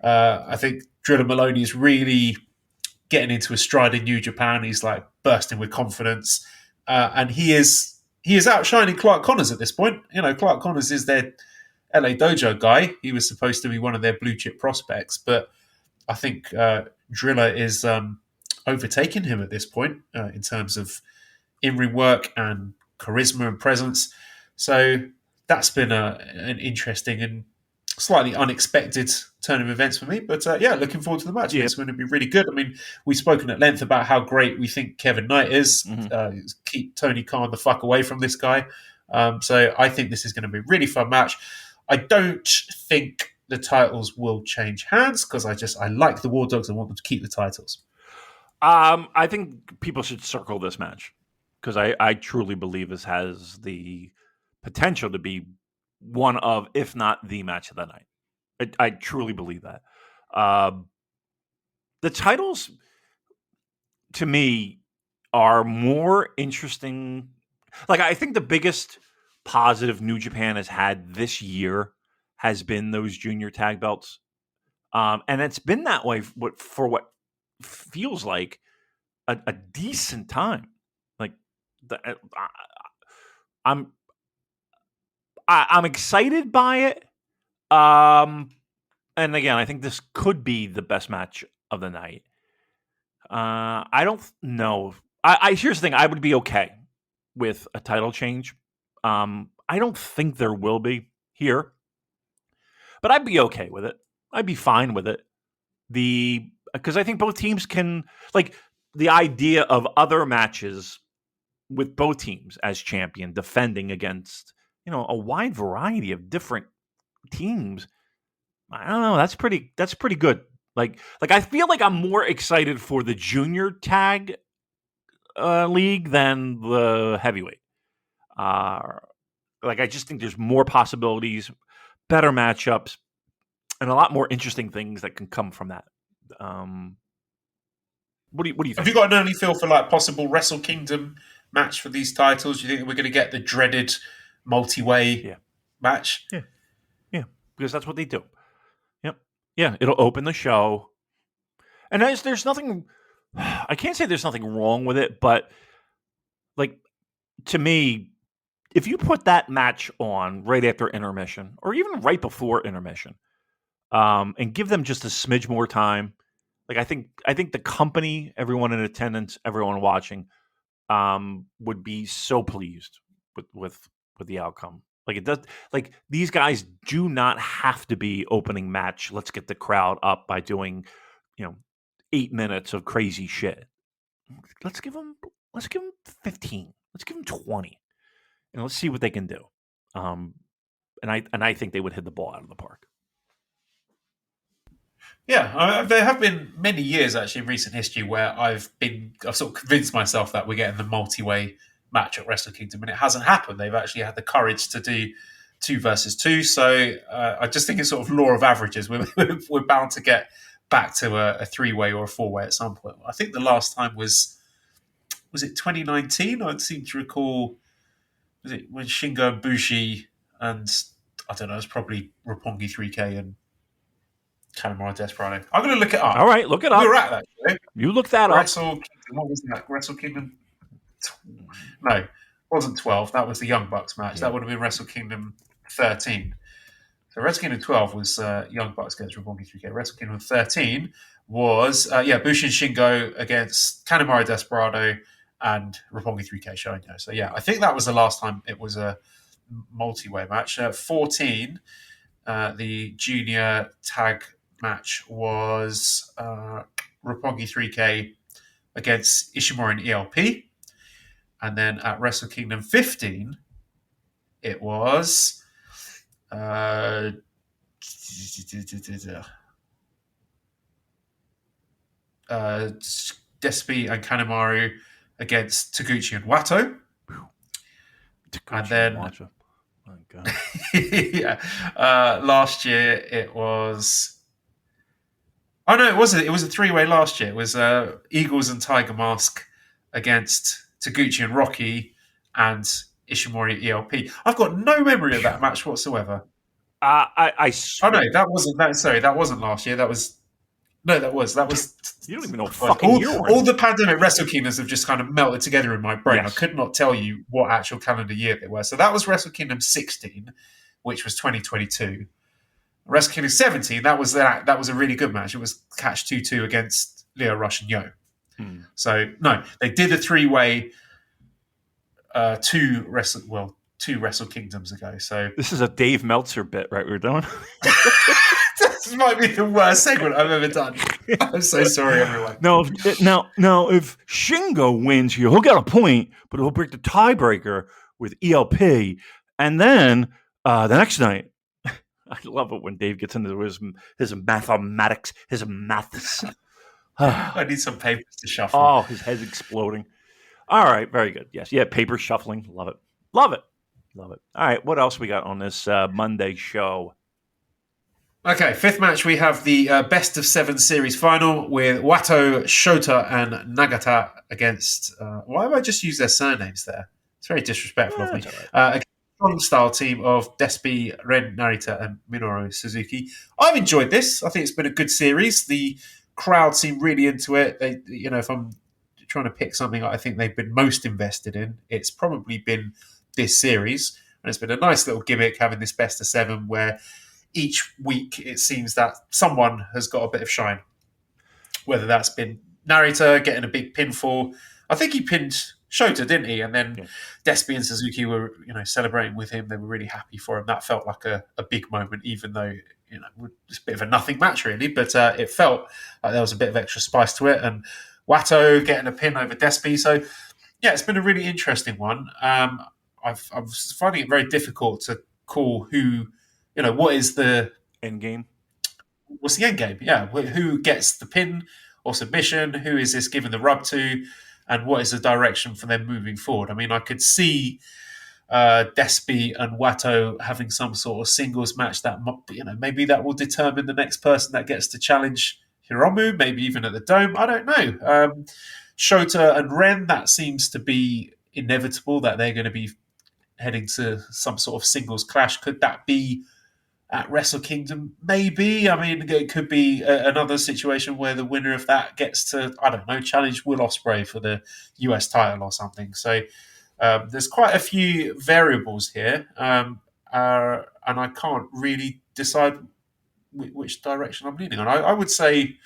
I think Driller Maloney is really getting into a stride in New Japan. He's like bursting with confidence, and he is outshining Clark Connors at this point. You know, Clark Connors is their LA Dojo guy. He was supposed to be one of their blue chip prospects, but I think Driller is overtaking him at this point in terms of in-ring work and charisma and presence. So that's been an interesting and slightly unexpected turn of events for me. But looking forward to the match. Yeah. It's going to be really good. I mean, we've spoken at length about how great we think Kevin Knight is. Mm-hmm. Keep Tony Khan the fuck away from this guy. So I think this is going to be a really fun match. I don't think the titles will change hands because I like the War Dogs and want them to keep the titles. I think people should circle this match because I truly believe this has the potential to be one of, if not the match of the night. I truly believe that. The titles, to me, are more interesting. Like, I think the biggest positive New Japan has had this year has been those junior tag belts. And it's been that way for what feels like a decent time. Like, I'm excited by it. And again, I think this could be the best match of the night. I don't know Here's the thing. I would be okay with a title change. I don't think there will be here, but I'd be okay with it. I'd be fine with it. Because I think both teams can, like, the idea of other matches with both teams as champion defending against, a wide variety of different teams. I don't know. That's pretty good. Like I feel like I'm more excited for the junior tag league than the heavyweight. I just think there's more possibilities, better matchups, and a lot more interesting things that can come from that. What do you think? Have you got an early feel for like possible Wrestle Kingdom match for these titles? Do you think we're going to get the dreaded multi-way match? Yeah, because that's what they do. Yep. Yeah, it'll open the show. And there's nothing, I can't say there's nothing wrong with it, but like, to me, if you put that match on right after intermission or even right before intermission, and give them just a smidge more time, like I think the company, everyone in attendance, everyone watching, would be so pleased with the outcome. Like it does. Like these guys do not have to be opening match. Let's get the crowd up by doing, 8 minutes of crazy shit. Let's give them 15. Let's give them 20, and let's see what they can do. And I think they would hit the ball out of the park. Yeah, there have been many years actually in recent history where I've sort of convinced myself that we're getting the multi-way match at Wrestle Kingdom, and it hasn't happened. They've actually had the courage to do 2 versus 2. So I just think it's sort of law of averages. We're bound to get back to a 3-way or a 4-way at some point. I think the last time was it 2019? I seem to recall, was it when Shingo and Bushi and I don't know, it's probably Roppongi 3K and Kanemaru Desperado. I'm going to look it up. All right, look it up. We were at that show. You look that up. Wrestle Kingdom. What was that? Wrestle Kingdom? No, it wasn't 12. That was the Young Bucks match. Yeah. That would have been Wrestle Kingdom 13. So Wrestle Kingdom 12 was Young Bucks against Roppongi 3K. Wrestle Kingdom 13 was Bushi and Shingo against Kanemaru Desperado and Roppongi 3K showing. So yeah, I think that was the last time it was a multi-way match. 14, the junior tag match was Roppongi 3K against Ishimori and ELP. And then at Wrestle Kingdom 15, it was Despi and Kanemaru against Taguchi and Wato. And then Wato. Oh, God. yeah, last year it was. Oh no, it wasn't. It was a 3-way last year. It was Eagles and Tiger Mask against Taguchi and Rocky and Ishimori ELP. I've got no memory of that match whatsoever. I oh no, that wasn't that. Sorry, that wasn't last year. That was. You don't even know fucking year. All the pandemic Wrestle Kingdoms have just kind of melted together in my brain. Yes. I could not tell you what actual calendar year they were. So that was Wrestle Kingdom 16, which was 2022. Wrestle Kingdom 17, that was a really good match. It was Catch 2-2 against Leo Rush and Yo. So no, they did a 3-way 2 Wrestle Kingdoms ago. So this is a Dave Meltzer bit, right? We're doing. This might be the worst segment I've ever done. I'm so sorry, everyone. Now, if Shingo wins here, he'll get a point, but he'll break the tiebreaker with ELP, and then the next night. I love it when Dave gets into his mathematics, his maths. I need some papers to shuffle. Oh, his head's exploding. All right, very good. Yes, yeah, paper shuffling. Love it. Love it. Love it. All right, what else we got on this Monday show? Okay, 5th match, we have the best of 7 series final with Wato, Shota, and Nagata against... why have I just used their surnames there? It's very disrespectful of me. Right. Strong style team of Despi, Ren Narita, and Minoru Suzuki. I've enjoyed this. I think it's been a good series. The crowd seem really into it. They, if I'm trying to pick something I think they've been most invested in, it's probably been this series. And it's been a nice little gimmick having this best of 7 where each week it seems that someone has got a bit of shine. Whether that's been Narita getting a big pinfall I think he pinned Shota, didn't he? And then Yeah. Despy and Suzuki were, celebrating with him. They were really happy for him. That felt like a big moment, even though, it's a bit of a nothing match, really. But it felt like there was a bit of extra spice to it. And Watto getting a pin over Despy. So, yeah, it's been a really interesting one. I'm finding it very difficult to call who, what is the End game. What's the end game? Yeah, who gets the pin or submission? Who is this giving the rub to? And what is the direction for them moving forward? I mean, I could see Despy and Watto having some sort of singles match that, maybe that will determine the next person that gets to challenge Hiromu, maybe even at the Dome. I don't know. Shota and Ren, that seems to be inevitable that they're going to be heading to some sort of singles clash. Could that be at Wrestle Kingdom? Maybe. I mean, it could be another situation where the winner of that gets to, I don't know, challenge Will Ospreay for the US title or something. So there's quite a few variables here, and I can't really decide which direction I'm leaning on. I would say,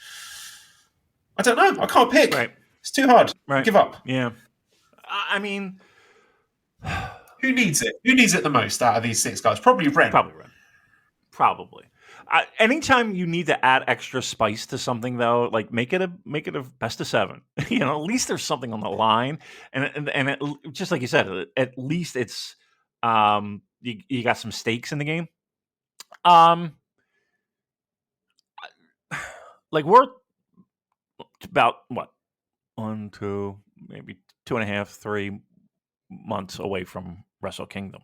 I don't know. I can't pick. Right. It's too hard. Right. Give up. Yeah. I mean, who needs it? Who needs it the most out of these 6 guys? Probably Ren. Probably. Anytime you need to add extra spice to something, though, like make it a best of 7. At least there's something on the line, and just like you said, at least it's you got some stakes in the game. Like we're about 1, 2, maybe 2.5, 3 months away from Wrestle Kingdom.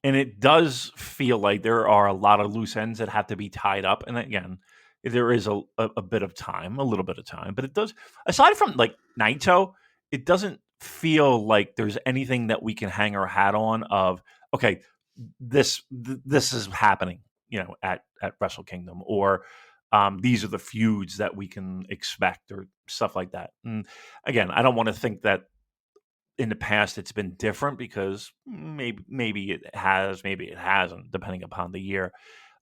And it does feel like there are a lot of loose ends that have to be tied up. And again, there is a bit of time, a little bit of time. But it does, aside from like Naito, it doesn't feel like there's anything that we can hang our hat on of, okay, this is happening, at Wrestle Kingdom, or these are the feuds that we can expect, or stuff like that. And again, I don't want to think that in the past it's been different, because maybe it has, maybe it hasn't, depending upon the year.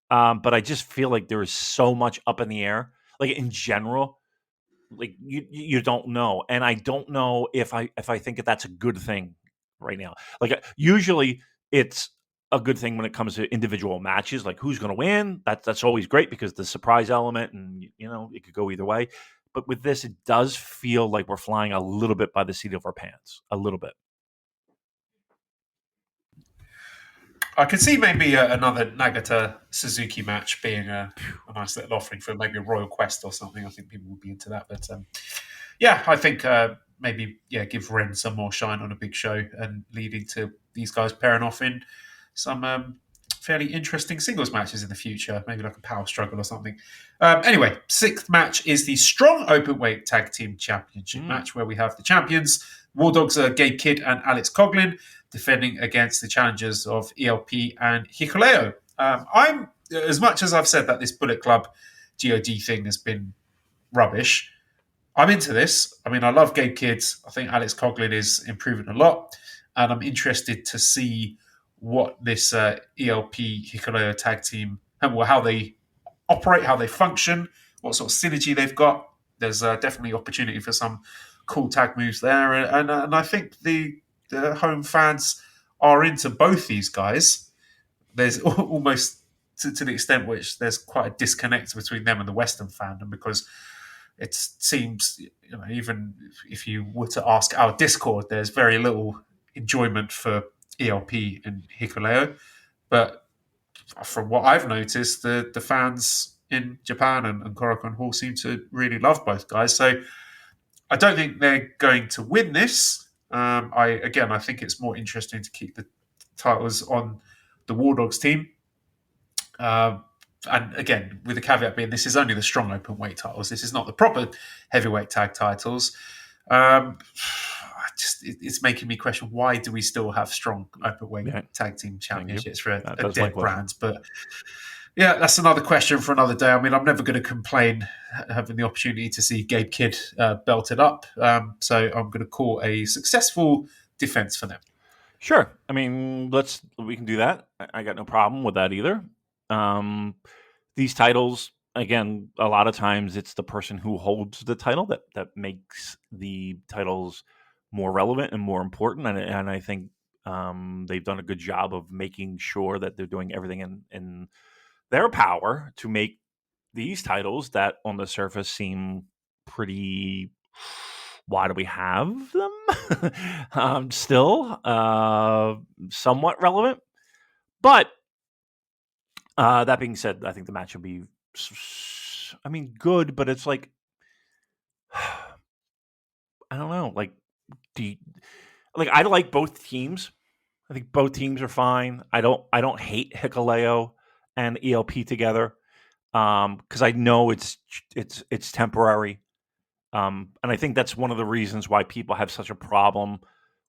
But I just feel like there is so much up in the air, like in general, like you don't know. And I don't know if I think that that's a good thing right now. Like usually it's a good thing when it comes to individual matches, like who's going to win. That's always great, because the surprise element, and it could go either way. But with this, it does feel like we're flying a little bit by the seat of our pants, a little bit. I could see maybe another Nagata-Suzuki match being a nice little offering for maybe a Royal Quest or something. I think people would be into that. But yeah, I think maybe give Ren some more shine on a big show, and leading to these guys pairing off in some fairly interesting singles matches in the future, maybe like a power struggle or something. Anyway, 6th match is the Strong Openweight Tag Team Championship match, where we have the champions, War Dogs, Gabe Kidd and Alex Coughlin, defending against the challengers of ELP and Hikuleo. I'm, as much as I've said that this Bullet Club GOD thing has been rubbish, I'm into this. I mean, I love Gabe Kidd. I think Alex Coughlin is improving a lot, and I'm interested to see what this ELP Hikuleo tag team, how they operate, how they function, what sort of synergy they've got. There's definitely opportunity for some cool tag moves there, and I think the home fans are into both these guys. There's almost to the extent which there's quite a disconnect between them and the Western fandom, because it seems, even if you were to ask our Discord, there's very little enjoyment for ELP and Hikuleo. But from what I've noticed, the fans in Japan and Korakuen Hall seem to really love both guys. So I don't think they're going to win this. I think it's more interesting to keep the titles on the War Dogs team. And again, with the caveat being this is only the strong open weight titles. This is not the proper heavyweight tag titles. It's making me question, why do we still have strong open weight tag team championships for a dead brand? But yeah, that's another question for another day. I mean, I'm never going to complain having the opportunity to see Gabe Kidd belted up. So I'm going to call a successful defense for them. Sure. I mean, we can do that. I got no problem with that either. These titles, again, a lot of times it's the person who holds the title that makes the titles more relevant and more important. And I think they've done a good job of making sure that they're doing everything in their power to make these titles that on the surface seem pretty. Why do we have them? Still somewhat relevant. But that being said, I think the match will be, good, but it's like, I don't know. Like, I like both teams. I think both teams are fine. I don't hate Hikuleo and ELP together because I know it's temporary. And I think that's one of the reasons why people have such a problem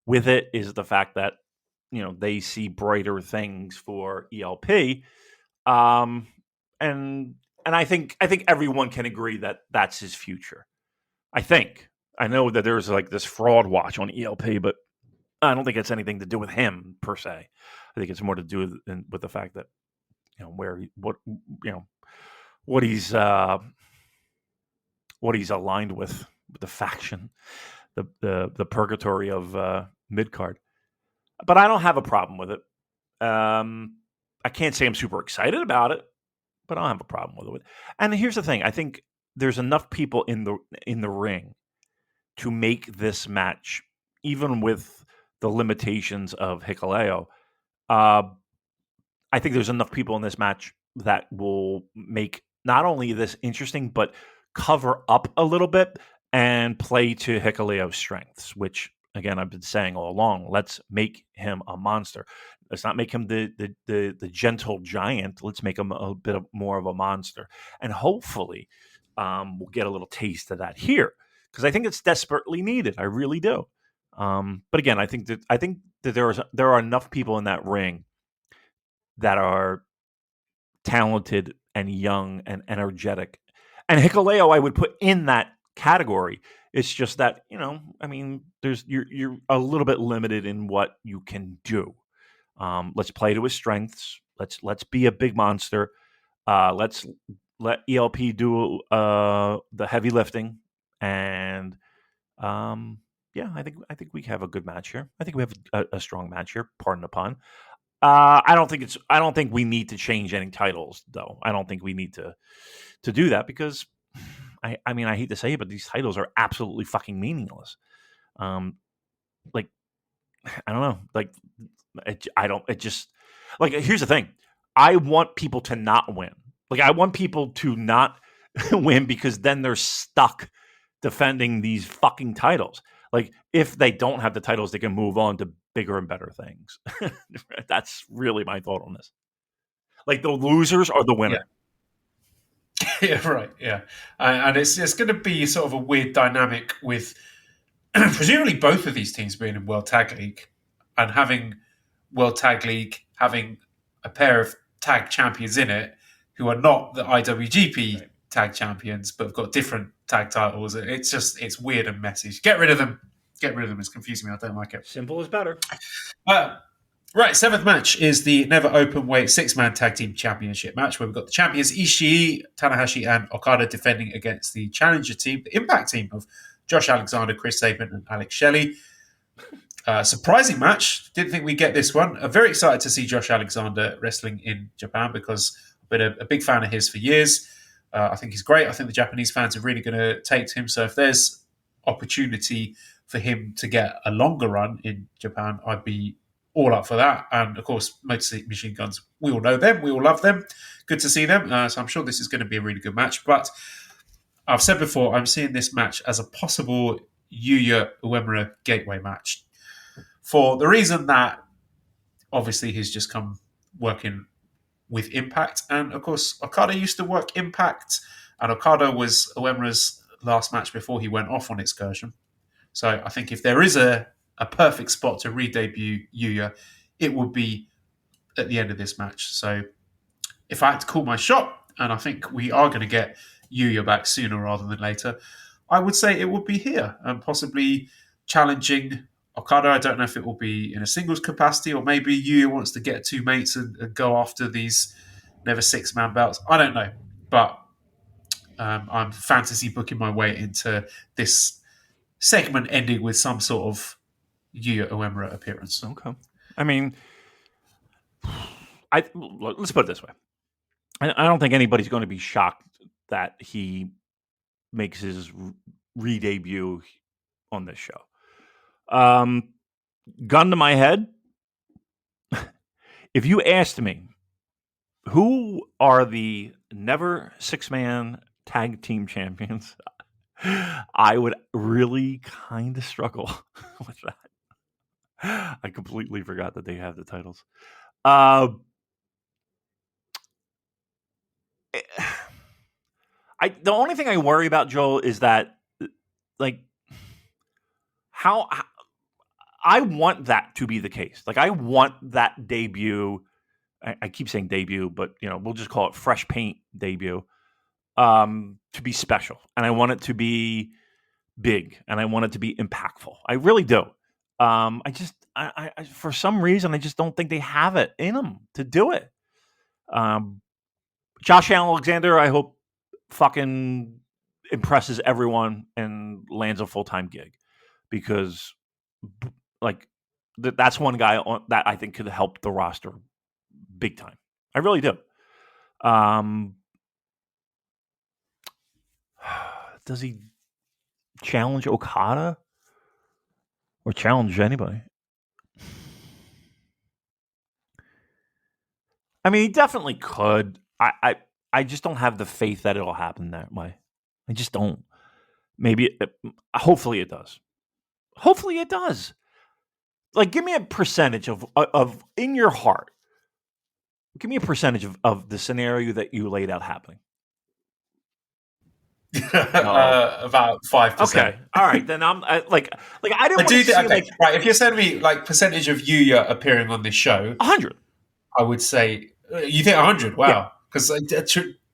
with it is the fact that they see brighter things for ELP. And I think everyone can agree that that's his future. I know that there's like this fraud watch on ELP, but I don't think it's anything to do with him per se. I think it's more to do with the fact that what he's aligned with the faction, the purgatory of mid card. But I don't have a problem with it. I can't say I'm super excited about it, but I don't have a problem with it. And here's the thing: I think there's enough people in the ring to make this match, even with the limitations of Hikuleo. I think there's enough people in this match that will make not only this interesting, but cover up a little bit and play to Hikuleo's strengths, which, again, I've been saying all along. Let's make him a monster. Let's not make him the gentle giant. Let's make him a bit more of a monster. And hopefully we'll get a little taste of that here because I think it's desperately needed. I really do. But again, I think that there are enough people in that ring that are talented and young and energetic. And Hikuleo, I would put in that category. It's just that you're a little bit limited in what you can do. Let's play to his strengths. Let's be a big monster. Let's let ELP do the heavy lifting, and I think we have a good match here. I think we have a strong match here. Pardon the pun. I don't think we need to change any titles, though. I don't think we need to do that because I hate to say it, but these titles are absolutely fucking meaningless. I don't know. Here's the thing. I want people to not win. I want people to not win because then they're stuck defending these fucking titles. If they don't have the titles, they can move on to bigger and better things. That's really my thought on this. The losers are the winner. Yeah, right. Yeah, and it's going to be sort of a weird dynamic with presumably both of these teams being in World Tag League and having World Tag League having a pair of tag champions in it who are not the IWGP tag champions but have got different tag titles. It's weird and messy. Get rid of them. It's confusing me. I don't like it. Simple is better. Right, seventh match is the Never Openweight 6-man Tag Team Championship match where we've got the champions Ishii, Tanahashi, and Okada defending against the challenger team, the Impact team of Josh Alexander, Chris Sabin, and Alex Shelley. Surprising match. Didn't think we'd get this one. I'm very excited to see Josh Alexander wrestling in Japan because I've been a big fan of his for years. I think he's great. I think the Japanese fans are really going to take to him. So if there's opportunity for him to get a longer run in Japan, I'd be all up for that. And of course, Motor City Machine Guns, we all know them. We all love them. Good to see them. So I'm sure this is going to be a really good match. But I've said before, I'm seeing this match as a possible Yuya Uemura gateway match. For the reason that obviously he's just come working with Impact. And of course, Okada used to work Impact. And Okada was Uemura's last match before he went off on excursion. So I think if there is a perfect spot to re-debut Yuya, it would be at the end of this match. So if I had to call my shot, and I think we are going to get Yuya back sooner rather than later, I would say it would be here and possibly challenging Okada. I don't know if it will be in a singles capacity or maybe Yuya wants to get two mates and go after these Never 6-man belts. I don't know. But I'm fantasy booking my way into this segment ending with some sort of Yuya Uemura appearance. Okay. I mean, let's put it this way. I don't think anybody's going to be shocked that he makes his re-debut on this show. Gun to my head, if you asked me who are the never six-man tag team champions, I would really kind of struggle with that. I completely forgot that they have the titles. The only thing I worry about, Joel, is that like how I want that to be the case. Like I want that debut. I keep saying debut, but we'll just call it fresh paint debut. To be special, and I want it to be big, and I want it to be impactful. I really do. I for some reason I just don't think they have it in them to do it. Josh Alexander, I hope fucking impresses everyone and lands a full-time gig, because like that's one guy that I think could help the roster big time. I really do. Does he challenge Okada or challenge anybody? I mean, he definitely could. I just don't have the faith that it'll happen that way. I just don't. Maybe, hopefully it does. Hopefully it does. Like, give me a percentage of in your heart. Give me a percentage of the scenario that you laid out happening. About 5%. Okay, all right. Then I'm like I didn't. Right. If you're sending me like percentage of Yuya appearing on this show, 100. I would say you think 100. Wow, because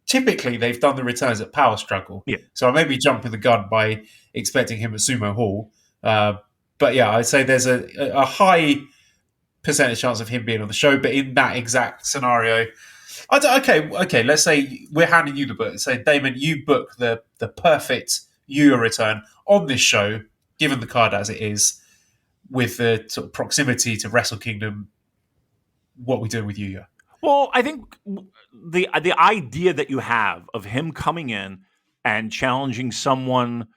typically they've done the returns at Power Struggle. Yeah. So I may be jumping the gun by expecting him at Sumo Hall. But yeah, I'd say there's a high percentage chance of him being on the show. But in that exact scenario, okay. Let's say we're handing you the book. Say, Damon, you book the perfect Yuya return on this show, given the card as it is, with the sort of proximity to Wrestle Kingdom. What we doing with Yuya? Well, I think the idea that you have of him coming in and challenging someone,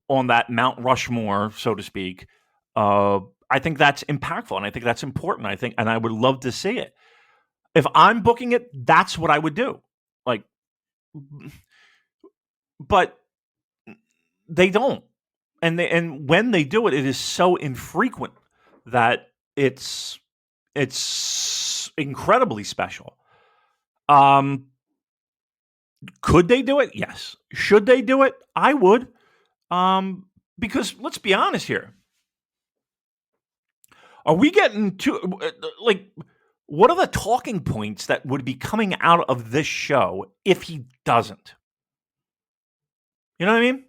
on that Mount Rushmore, so to speak, I think that's impactful, and I think that's important. And I would love to see it. If I'm booking it, that's what I would do. Like, but they don't, and when they do it, it is so infrequent that it's incredibly special. Could they do it? Yes. Should they do it? I would. Because let's be honest here. Are we getting to what are the talking points that would be coming out of this show if he doesn't? You know what I mean?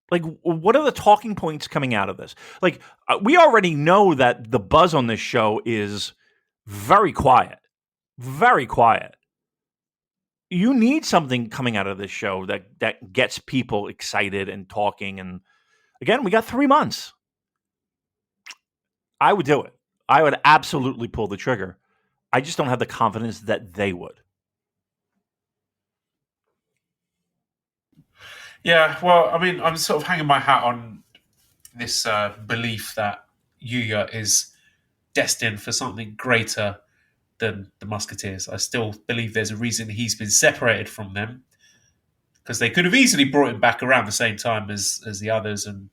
Like, what are the talking points coming out of this? Like, we already know that the buzz on this show is very quiet. Very quiet. You need something coming out of this show that gets people excited and talking. And again, we got 3 months. I would do it. I would absolutely pull the trigger. I just don't have the confidence that they would. Yeah, well, I mean, I'm sort of hanging my hat on this belief that Yuya is destined for something greater than the Musketeers. I still believe there's a reason he's been separated from them, because they could have easily brought him back around the same time as the others and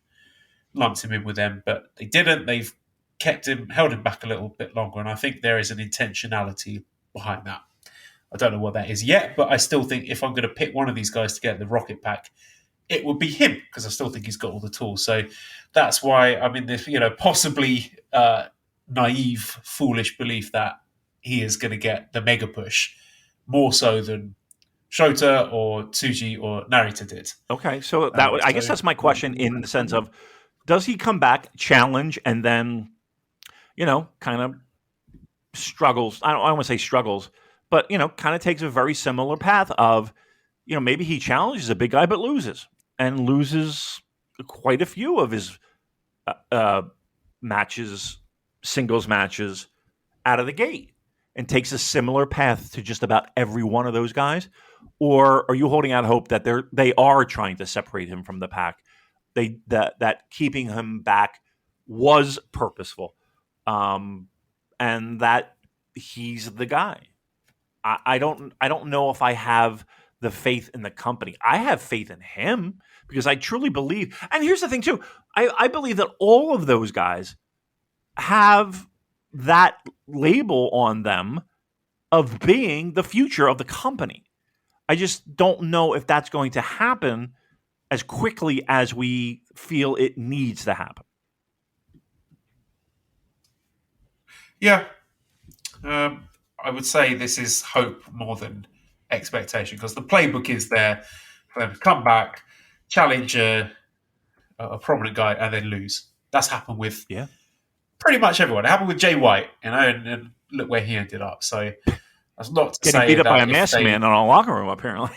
lumped him in with them, but they didn't. They've held him back a little bit longer, and I think there is an intentionality behind that. I don't know what that is yet, but I still think if I'm going to pick one of these guys to get the Rocket Pack, it would be him, because I still think he's got all the tools. So that's why I'm in this, possibly naive, foolish belief that he is going to get the mega push more so than Shota or Tsuji or Narita did. Okay, so I guess that's my question, in the sense of, does he come back, challenge, and then, kind of struggles? I don't want to say struggles, but, kind of takes a very similar path of, maybe he challenges a big guy but loses quite a few of his matches, singles matches, out of the gate, and takes a similar path to just about every one of those guys? Or are you holding out hope that they are trying to separate him from the pack? That keeping him back was purposeful, and that he's the guy. I don't know if I have the faith in the company. I have faith in him because I truly believe. And here's the thing too: I believe that all of those guys have that label on them of being the future of the company. I just don't know if that's going to happen as quickly as we feel it needs to happen. Yeah. I would say this is hope more than expectation, because the playbook is there for them to come back, challenge a prominent guy, and then lose. That's happened with pretty much everyone. It happened with Jay White, and look where he ended up. So that's not to getting say beat up that by a masked man in a locker room, apparently.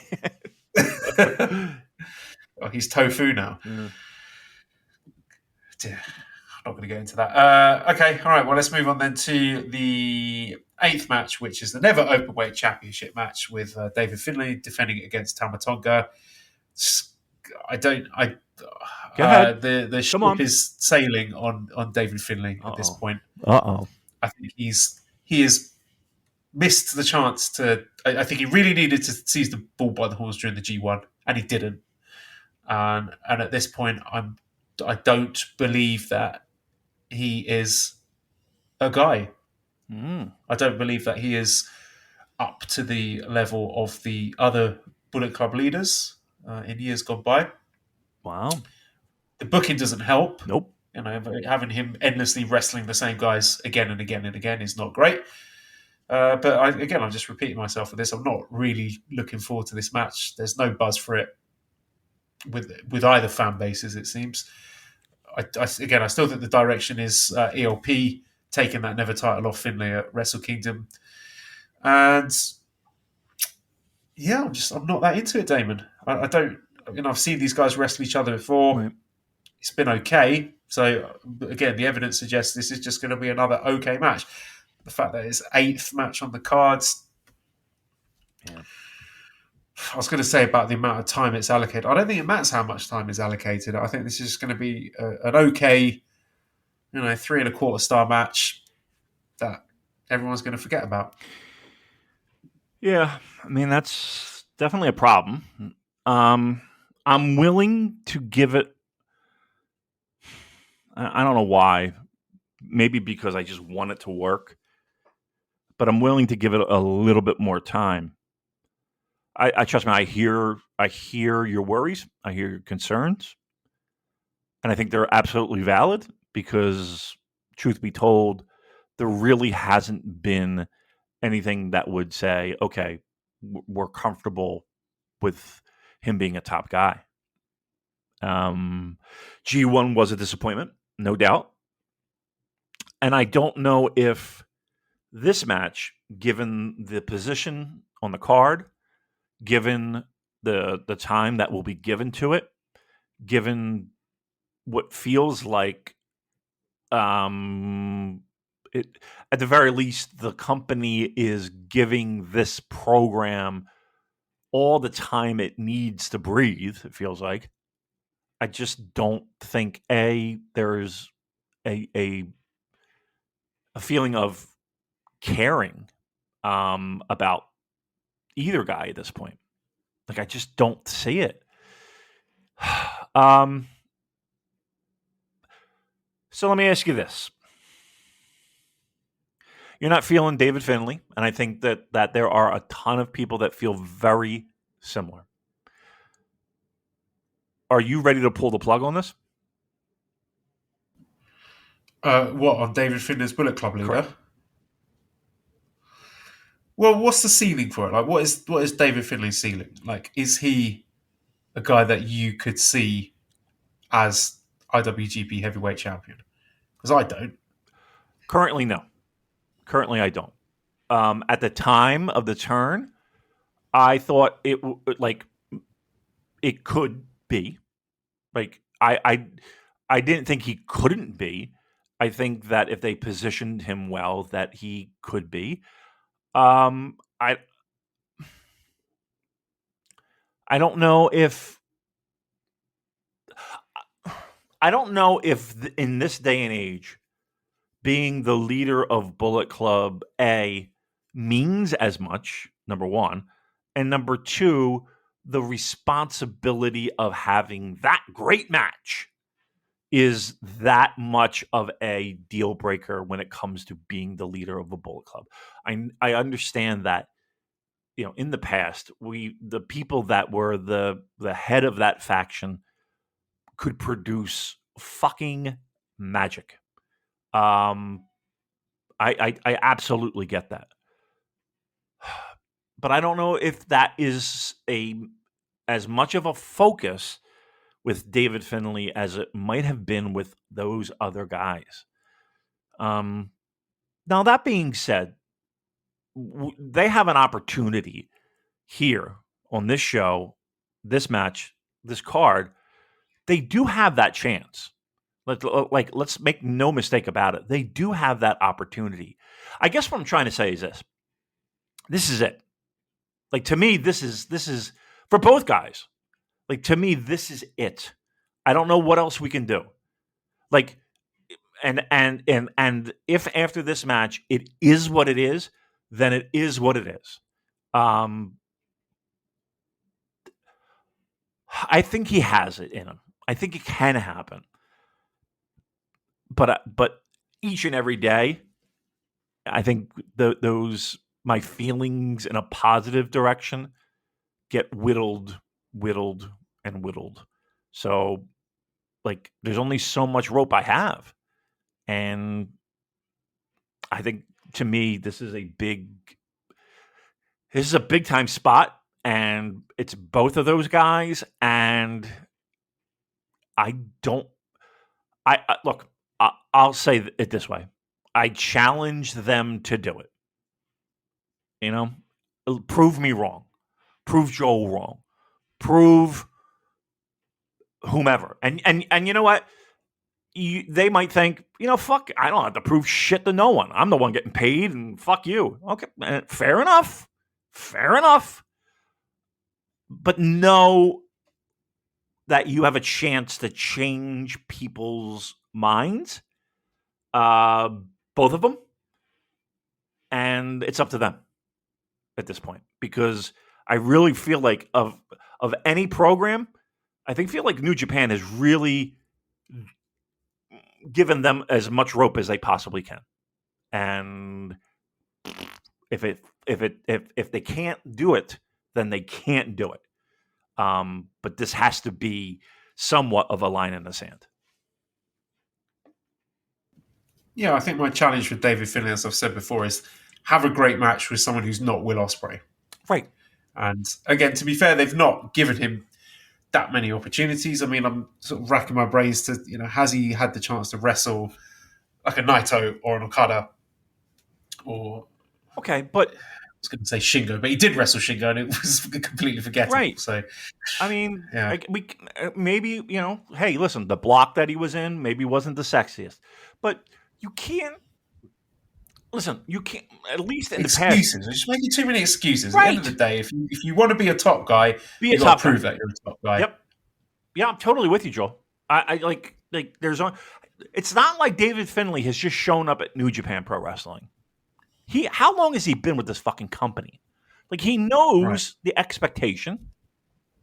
Well, he's tofu now. Yeah. I'm not going to get into that. Okay, all right. Well, let's move on then to the 8th match, which is the Never Openweight Championship match with David Finlay defending it against Tama Tonga. Go ahead. The ship is sailing on David Finlay at this point. Uh-oh. I think he has missed the chance to. I think he really needed to seize the bull by the horns during the G1, and he didn't. And at this point, I don't believe that he is a guy. I don't believe that he is up to the level of the other Bullet Club leaders in years gone by. Wow. The booking doesn't help. Nope. Having him endlessly wrestling the same guys again and again and again is not great. But I'm just repeating myself with this. I'm not really looking forward to this match. There's no buzz for it with either fan bases, it seems. I still think the direction is ELP taking that Never title off Finlay at Wrestle Kingdom. And yeah, I'm not that into it, Damon. I don't. I've seen these guys wrestle each other before. Right. It's been okay. So again, the evidence suggests this is just going to be another okay match. The fact that it's 8th match on the cards. Yeah. I was going to say about the amount of time it's allocated. I don't think it matters how much time is allocated. I think this is just going to be an okay, 3.25 star match that everyone's going to forget about. Yeah, I mean, that's definitely a problem. I'm willing to give it. I don't know why. Maybe because I just want it to work. But I'm willing to give it a little bit more time. I trust me. I hear your worries. I hear your concerns, and I think they're absolutely valid. Because, truth be told, there really hasn't been anything that would say, okay, we're comfortable with him being a top guy. G1 was a disappointment, no doubt. And I don't know if this match, given the position on the card, given the time that will be given to it, given what feels like, at the very least, the company is giving this program all the time it needs to breathe, it feels like. I just don't think, there's a feeling of caring about either guy at this point. Like, I just don't see it. So let me ask you this. You're not feeling David Finlay, and I think that there are a ton of people that feel very similar. Are you ready to pull the plug on this? What, on David Finlay's Bullet Club leader? Correct. Well, what's the ceiling for it? Like, what is David Finlay's ceiling? Like, is he a guy that you could see as IWGP Heavyweight Champion? Because I don't. Currently, no. Currently, I don't. At the time of the turn, I thought it could be. Like, I didn't think he couldn't be. I think that if they positioned him well, that he could be. I don't know if in this day and age, being the leader of Bullet Club means as much, number one, and number two, the responsibility of having that great match is that much of a deal breaker when it comes to being the leader of a Bullet Club. I understand that, in the past, the people that were the head of that faction could produce fucking magic. I absolutely get that. But I don't know if that is as much of a focus with David Finlay as it might have been with those other guys. Now, that being said, they have an opportunity here on this show, this match, this card. They do have that chance. Let's make no mistake about it. They do have that opportunity. I guess what I'm trying to say is this. This is it. Like, to me, this is for both guys. Like, to me, this is it. I don't know what else we can do. Like, and if after this match it is what it is, then it is what it is. I think he has it in him. I think it can happen. But each and every day, I think those my feelings in a positive direction get whittled. So, like, there's only so much rope I have. And I think, to me, this is a big time spot, and it's both of those guys. And look, I'll say it this way. I challenge them to do it. Prove me wrong. Prove Joel wrong. Prove whomever. And you know what? They might think, fuck, I don't have to prove shit to no one. I'm the one getting paid, and fuck you. Okay, fair enough. But know that you have a chance to change people's minds, both of them, and it's up to them at this point. Because I really feel like of any program, I feel like New Japan has really given them as much rope as they possibly can. And if they can't do it, then they can't do it. But this has to be somewhat of a line in the sand. Yeah, I think my challenge with David Finlay, as I've said before, is have a great match with someone who's not Will Ospreay. Right. And again, to be fair, they've not given him that many opportunities. I mean, I'm sort of racking my brains to, has he had the chance to wrestle like a Naito or an Okada or... Okay, but... I was going to say Shingo, but he did wrestle Shingo and it was completely forgettable. Right. So, I mean, yeah. Maybe, hey, listen, the block that he was in maybe wasn't the sexiest. But you can't... Listen, you can't, at least in the past... Excuses. You're just making too many excuses. Right. At the end of the day, if you want to be a top guy, you've got to prove that you're a top guy. Yep. Yeah, I'm totally with you, Joel. I like there's... It's not like David Finlay has just shown up at New Japan Pro Wrestling. How long has he been with this fucking company? Like, he knows the expectation.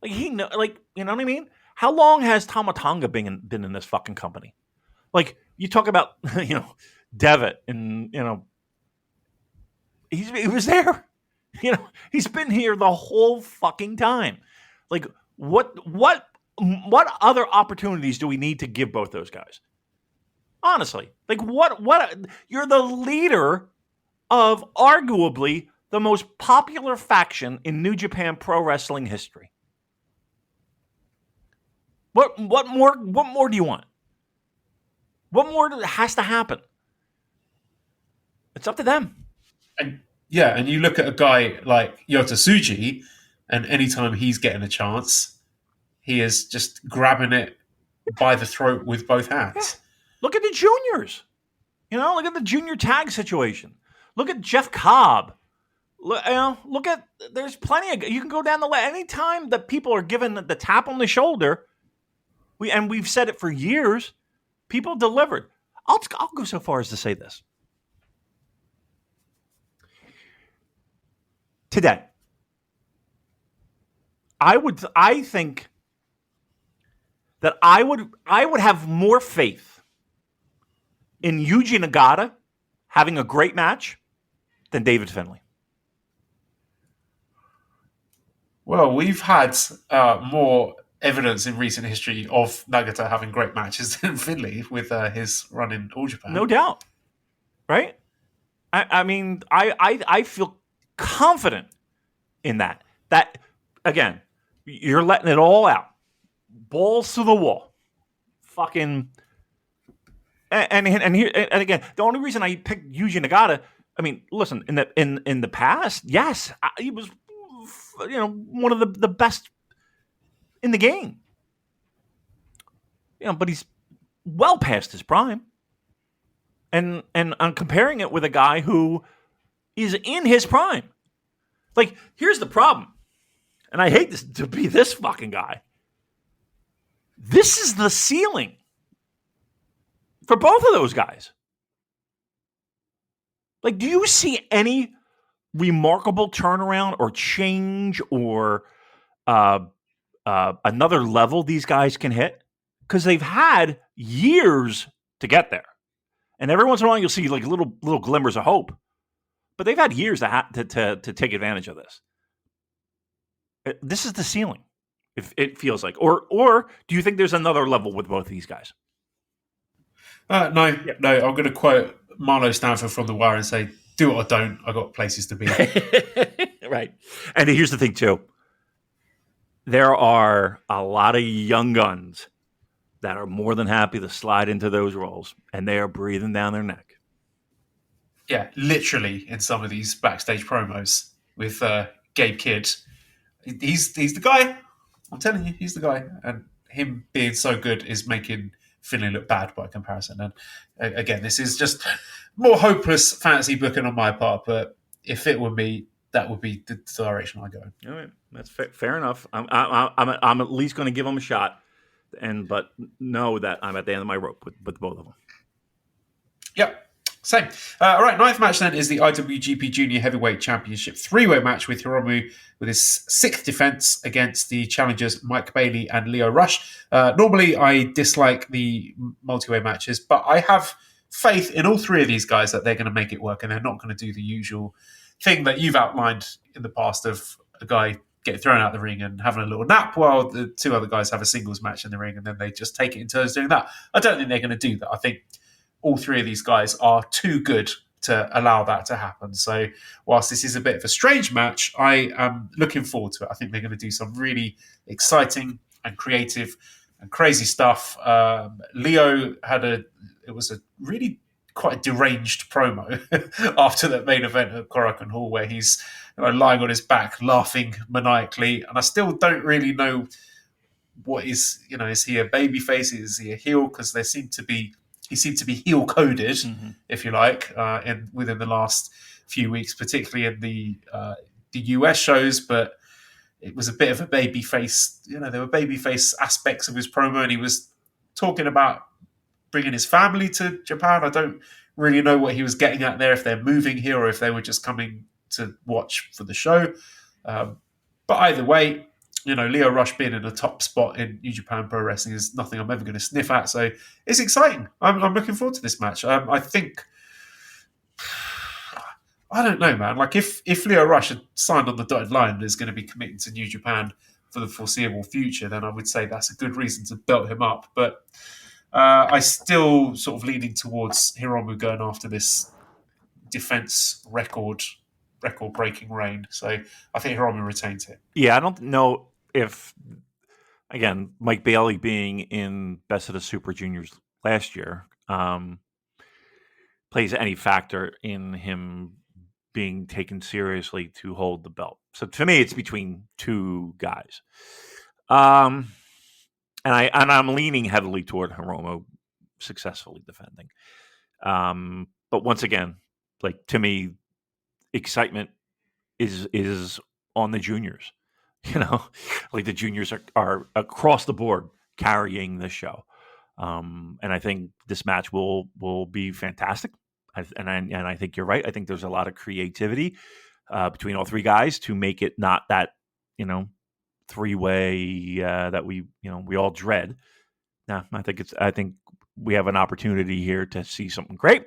Like, you know what I mean? How long has Tama Tonga been in this fucking company? Like, you talk about, Devitt and, he was there. He's been here the whole fucking time. Like, what other opportunities do we need to give both those guys? Honestly, like, what you're the leader of arguably the most popular faction in New Japan Pro Wrestling history. What more do you want? What more has to happen? It's up to them. And you look at a guy like Yota Tsuji, and anytime he's getting a chance, he is just grabbing it by the throat with both hands. Look at the juniors. Look at the junior tag situation. Look at Jeff Cobb. Look at, there's plenty of, you can go down the list. Anytime that people are given the tap on the shoulder, we've said it for years, people delivered. I'll go so far as to say this. Today, I think that I would have more faith in Yuji Nagata having a great match than David Finlay. Well, we've had more evidence in recent history of Nagata having great matches than Finlay with his run in All Japan. No doubt. Right? I mean, I feel confident in that. That, again, you're letting it all out. Balls to the wall. Fucking... And again, the only reason I picked Yuji Nagata, I mean, listen, in the past, yes, he was, one of the best in the game. But he's well past his prime. And I'm comparing it with a guy who is in his prime. Like, here's the problem. And I hate this to be this fucking guy. This is the ceiling for both of those guys. Like, do you see any remarkable turnaround or change or another level these guys can hit? Because they've had years to get there. And every once in a while you'll see like little glimmers of hope. But they've had years to take advantage of this. This is the ceiling, if it feels like. Or do you think there's another level with both of these guys? No. I'm going to quote Marlo Stanford from The Wire and say, do it or don't, I got places to be. Right. And here's the thing, too. There are a lot of young guns that are more than happy to slide into those roles, and they are breathing down their neck. Yeah, literally in some of these backstage promos with Gabe Kidd. He's the guy. I'm telling you, he's the guy. And him being so good is making Finlay look bad by comparison. And again, this is just more hopeless fantasy booking on my part. But if it were me, that would be the direction I go. All right, that's fair enough. I'm at least going to give them a shot, but know that I'm at the end of my rope with both of them. Yep. Same. All right, ninth match then is the IWGP Junior Heavyweight Championship three-way match with Hiromu with his sixth defense against the challengers Mike Bailey and Lio Rush. Normally, I dislike the multi-way matches, but I have faith in all three of these guys that they're going to make it work and they're not going to do the usual thing that you've outlined in the past of a guy getting thrown out the ring and having a little nap while the two other guys have a singles match in the ring and then they just take it in turns doing that. I don't think they're going to do that. I think all three of these guys are too good to allow that to happen. So whilst this is a bit of a strange match, I am looking forward to it. I think they're going to do some really exciting and creative and crazy stuff. Leo it was a really quite deranged promo after that main event at Korakuen Hall where he's lying on his back, laughing maniacally. And I still don't really know what is he a babyface? Is he a heel? Because he seemed to be heel coded, if you like, within the last few weeks, particularly in the US shows. But it was a bit of a baby face. There were baby face aspects of his promo, and he was talking about bringing his family to Japan. I don't really know what he was getting at there, if they're moving here or if they were just coming to watch for the show. But either way, Lio Rush being in a top spot in New Japan Pro Wrestling is nothing I'm ever going to sniff at. So it's exciting. I'm looking forward to this match. I think, I don't know, man. Like if Lio Rush had signed on the dotted line and is going to be committing to New Japan for the foreseeable future, then I would say that's a good reason to belt him up. But I still sort of leaning towards Hiromu going after this defense record-breaking reign. So I think Hiromu retains it. Yeah, I don't know if, again, Mike Bailey being in Best of the Super Juniors last year plays any factor in him being taken seriously to hold the belt. So to me, it's between two guys. and I'm leaning heavily toward Hiromu successfully defending. But once again, like to me, excitement is on the juniors. Like the juniors are across the board carrying the show. And I think this match will be fantastic. I think you're right. I think there's a lot of creativity between all three guys to make it not that, three-way that we all dread. No, I think we have an opportunity here to see something great,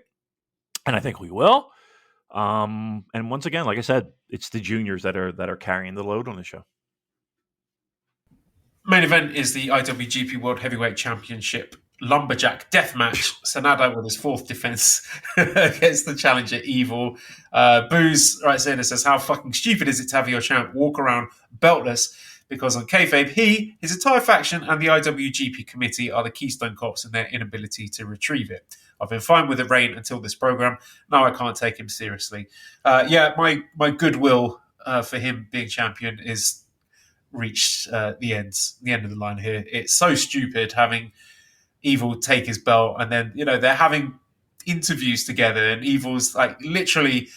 and I think we will. And once again, like I said, it's the juniors that are carrying the load on the show. Main event is the IWGP World Heavyweight Championship Lumberjack Death Match. SANADA with his fourth defense against the challenger EVIL. Booze, right, says, how fucking stupid is it to have your champ walk around beltless? Because on kayfabe, he, his entire faction, and the IWGP committee are the Keystone Cops in their inability to retrieve it. I've been fine with the reign until this program. Now I can't take him seriously. My goodwill for him being champion is reached the end of the line here. It's so stupid having EVIL take his belt, and then they're having interviews together, and EVIL's like literally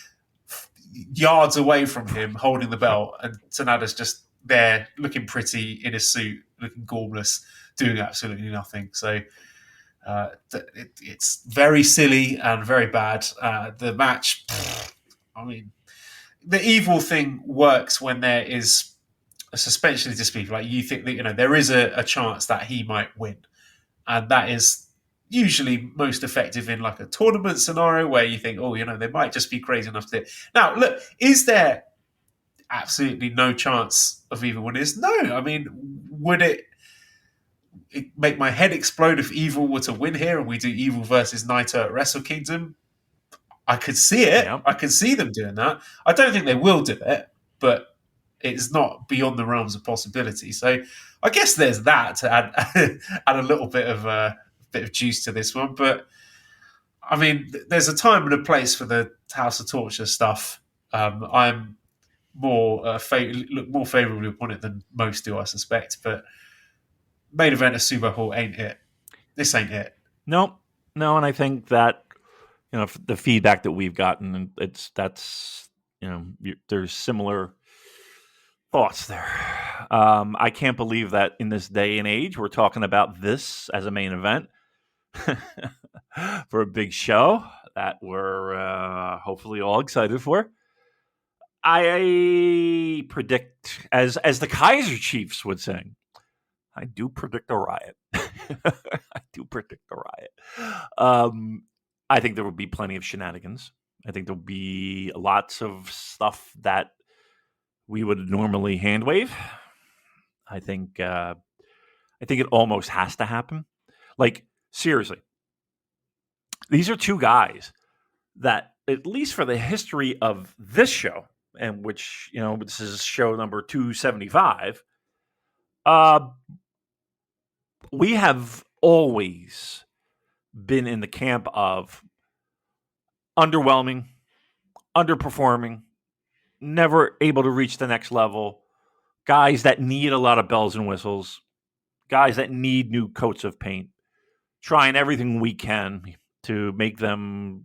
yards away from him holding the belt, and Sanada's just there looking pretty in a suit, looking gormless, doing absolutely nothing. So it's very silly and very bad. The match, I mean, the EVIL thing works when there is a suspension of disbelief. Like you think that there is a chance that he might win, and that is usually most effective in like a tournament scenario where you think, they might just be crazy enough to do it. Now, look, is there absolutely no chance of EVIL winning this? No. I mean, would it make my head explode if EVIL were to win here and we do EVIL versus Naito at Wrestle Kingdom? I could see it. Yeah. I could see them doing that. I don't think they will do it, but it's not beyond the realms of possibility. So I guess there's that to add a little bit of juice to this one. But I mean, there's a time and a place for the House of Torture stuff. I'm look more favorably upon it than most do, I suspect. But main event of Sumo Hall ain't it. This ain't it. No, and I think that the feedback that we've gotten, there's similar thoughts there. I can't believe that in this day and age we're talking about this as a main event for a big show that we're hopefully all excited for. I predict, as the Kaiser Chiefs would sing, I do predict a riot. I do predict a riot. I think there will be plenty of shenanigans. I think there'll be lots of stuff that we would normally hand wave. I think it almost has to happen. Like, seriously, these are two guys that, at least for the history of this show, and which, this is show number 275, we have always been in the camp of underwhelming, underperforming, never able to reach the next level, guys that need a lot of bells and whistles, guys that need new coats of paint, trying everything we can to make them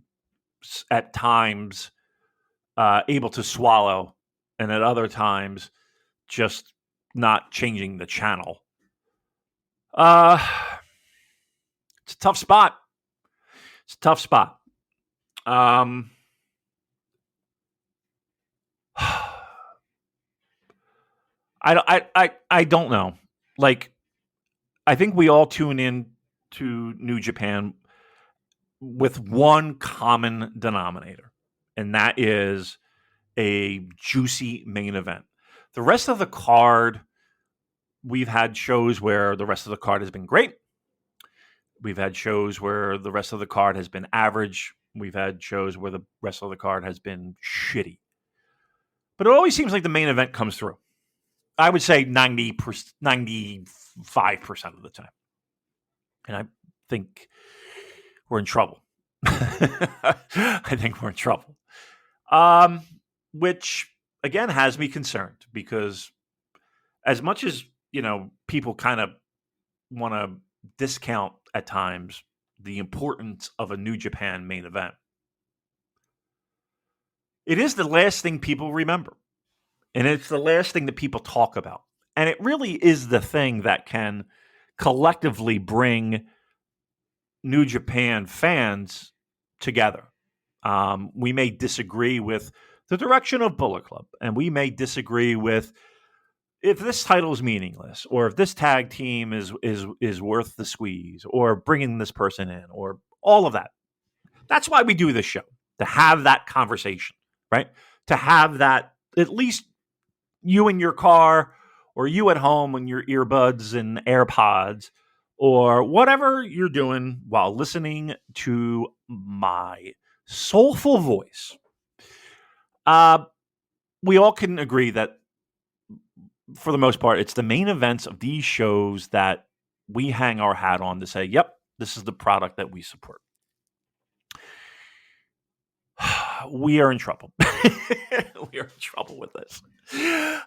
at times able to swallow, and at other times just not changing the channel. It's a tough spot. I don't know. Like, I think we all tune in to New Japan with one common denominator, and that is a juicy main event. The rest of the card, we've had shows where the rest of the card has been great. We've had shows where the rest of the card has been average. We've had shows where the rest of the card has been shitty. But it always seems like the main event comes through. I would say 95% of the time. And I think we're in trouble. Which, again, has me concerned, because as much as, people kind of want to discount at times the importance of a New Japan main event. It is the last thing people remember. And it's the last thing that people talk about. And it really is the thing that can collectively bring New Japan fans together. We may disagree with the direction of Bullet Club, and we may disagree with if this title is meaningless, or if this tag team is worth the squeeze, or bringing this person in, or all of that. That's why we do this show, to have that conversation, right? To have that, at least you in your car, or you at home on your earbuds and AirPods, or whatever you're doing while listening to my soulful voice. We all can agree that, for the most part, it's the main events of these shows that we hang our hat on to say, yep, this is the product that we support. We are in trouble. We are in trouble with this.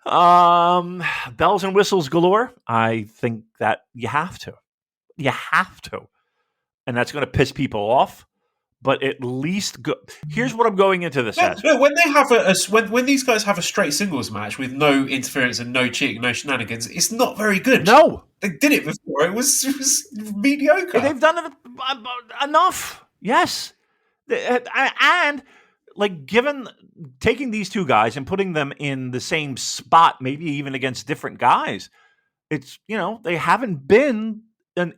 Bells and whistles galore. I think that you have to. You have to. And that's going to piss people off. But at least here's what I'm going into this as. No, when they have when these guys have a straight singles match with no interference and no cheating, no shenanigans, it's not very good. No, they did it before. It was mediocre. They've done it enough. Yes, and like taking these two guys and putting them in the same spot, maybe even against different guys. It's they haven't been in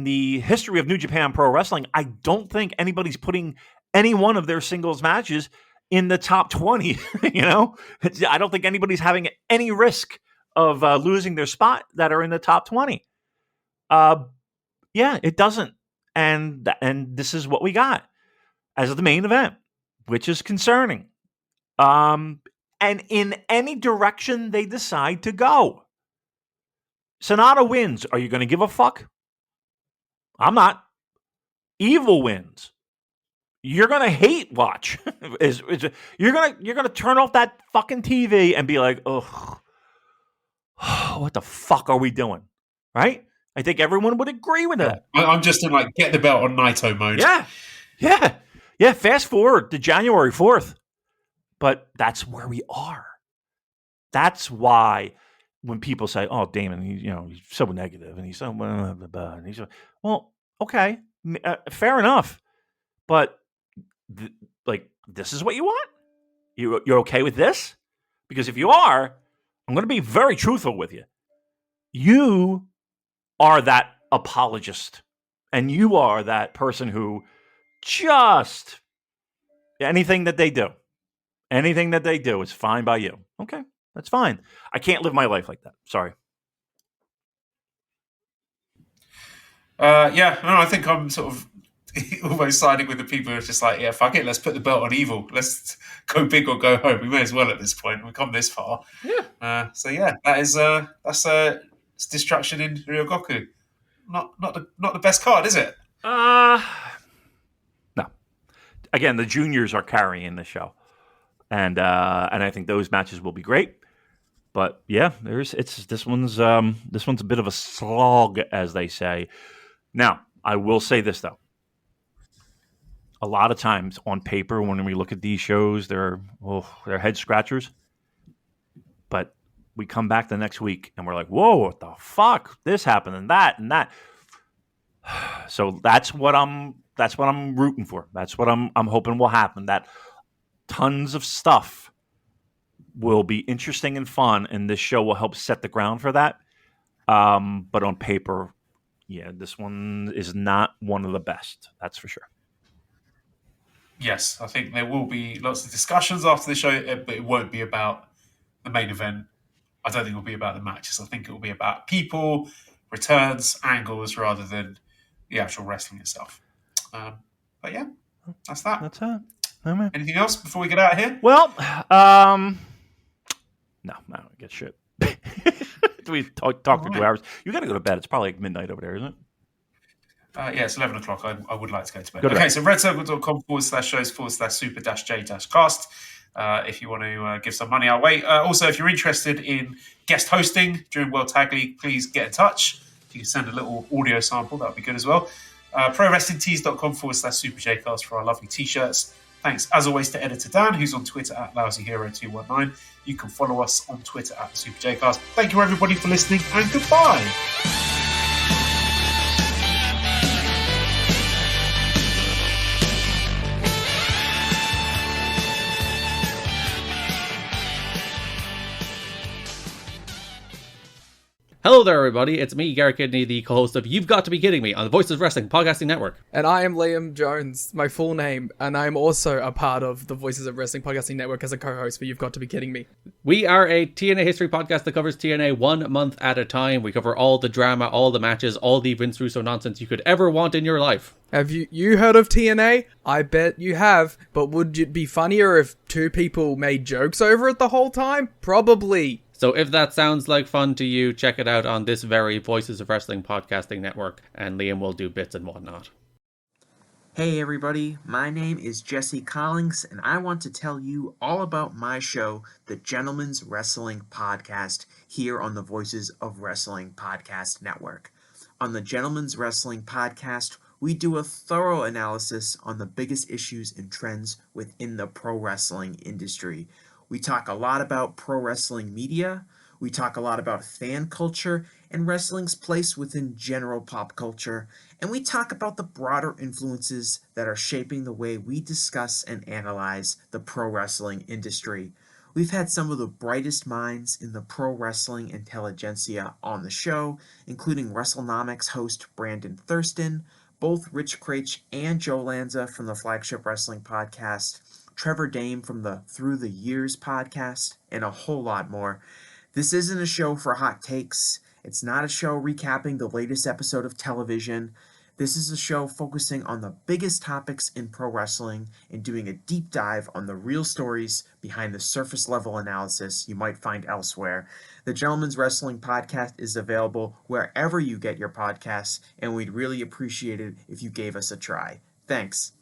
the history of New Japan Pro Wrestling. I don't think anybody's putting any one of their singles matches in the top 20. I don't think anybody's having any risk of losing their spot that are in the top 20. Yeah, it doesn't. And this is what we got as the main event, which is concerning. And in any direction they decide to go. SANADA wins. Are you going to give a fuck? I'm not. EVIL wins. You're gonna hate watch. You're gonna turn off that fucking TV and be like, ugh, what the fuck are we doing? Right? I think everyone would agree with that. I'm just in get the belt on Naito mode. Yeah. Fast forward to January 4th, but that's where we are. That's why when people say, "Oh, Damon, he's so negative and he's so blah, blah, blah," and he's well, okay, fair enough, but this is what you want? You're okay with this? Because if you are, I'm going to be very truthful with you. You are that apologist, and you are that person who just anything that they do is fine by you. Okay. That's fine. I can't live my life like that. Sorry. I think I'm sort of almost siding with the people who are just like, yeah, fuck it, let's put the belt on EVIL. Let's go big or go home. We may as well at this point. We've come this far. Yeah. That's Destruction in Ryogoku. Not the best card, is it? No. Again, the juniors are carrying the show, and I think those matches will be great. But yeah, this one's a bit of a slog, as they say. Now, I will say this though. A lot of times on paper, when we look at these shows, they're head scratchers. But we come back the next week and we're like, whoa, what the fuck? This happened and that. So that's what I'm rooting for. That's what I'm hoping will happen. That tons of stuff will be interesting and fun, and this show will help set the ground for that. But on paper, yeah, this one is not one of the best. That's for sure. Yes, I think there will be lots of discussions after the show, but it won't be about the main event. I don't think it will be about the matches. I think it will be about people, returns, angles, rather than the actual wrestling itself. But yeah, that's that. That's it. Right. Anything else before we get out of here? Well, no, I don't get shit. We talk for 2 hours. You got to go to bed. It's probably midnight over there, isn't it? Yeah, it's 11 o'clock. I would like to go to bed. Okay, so redcircle.com/shows/super-j-cast. If you want to give some money our way. Also, if you're interested in guest hosting during World Tag League, please get in touch. If you can send a little audio sample, that would be good as well. ProWrestlingTees.com/SuperJcast for our lovely t-shirts. Thanks, as always, to editor Dan, who's on Twitter at LousyHero219. You can follow us on Twitter at SuperJcast. Thank you, everybody, for listening, and goodbye. Hello there, everybody. It's me, Garrett Kidney, the co-host of You've Got to Be Kidding Me on the Voices of Wrestling Podcasting Network. And I am Liam Jones, my full name, and I am also a part of the Voices of Wrestling Podcasting Network as a co-host for You've Got to Be Kidding Me. We are a TNA history podcast that covers TNA 1 month at a time. We cover all the drama, all the matches, all the Vince Russo nonsense you could ever want in your life. Have you heard of TNA? I bet you have, but would it be funnier if two people made jokes over it the whole time? Probably. So if that sounds like fun to you, check it out on this very Voices of Wrestling Podcasting Network, and Liam will do bits and whatnot. Hey everybody, my name is Jesse Collins, and I want to tell you all about my show, the Gentleman's Wrestling Podcast, here on the Voices of Wrestling Podcast Network. On the Gentleman's Wrestling Podcast, we do a thorough analysis on the biggest issues and trends within the pro wrestling industry. We talk a lot about pro wrestling media, we talk a lot about fan culture and wrestling's place within general pop culture, and we talk about the broader influences that are shaping the way we discuss and analyze the pro wrestling industry. We've had some of the brightest minds in the pro wrestling intelligentsia on the show, including WrestleNomics host Brandon Thurston, both Rich Craich and Joe Lanza from the Flagship Wrestling Podcast, Trevor Dame from the Through the Years podcast, and a whole lot more. This isn't a show for hot takes. It's not a show recapping the latest episode of television. This is a show focusing on the biggest topics in pro wrestling and doing a deep dive on the real stories behind the surface level analysis you might find elsewhere. The Gentleman's Wrestling Podcast is available wherever you get your podcasts, and we'd really appreciate it if you gave us a try. Thanks.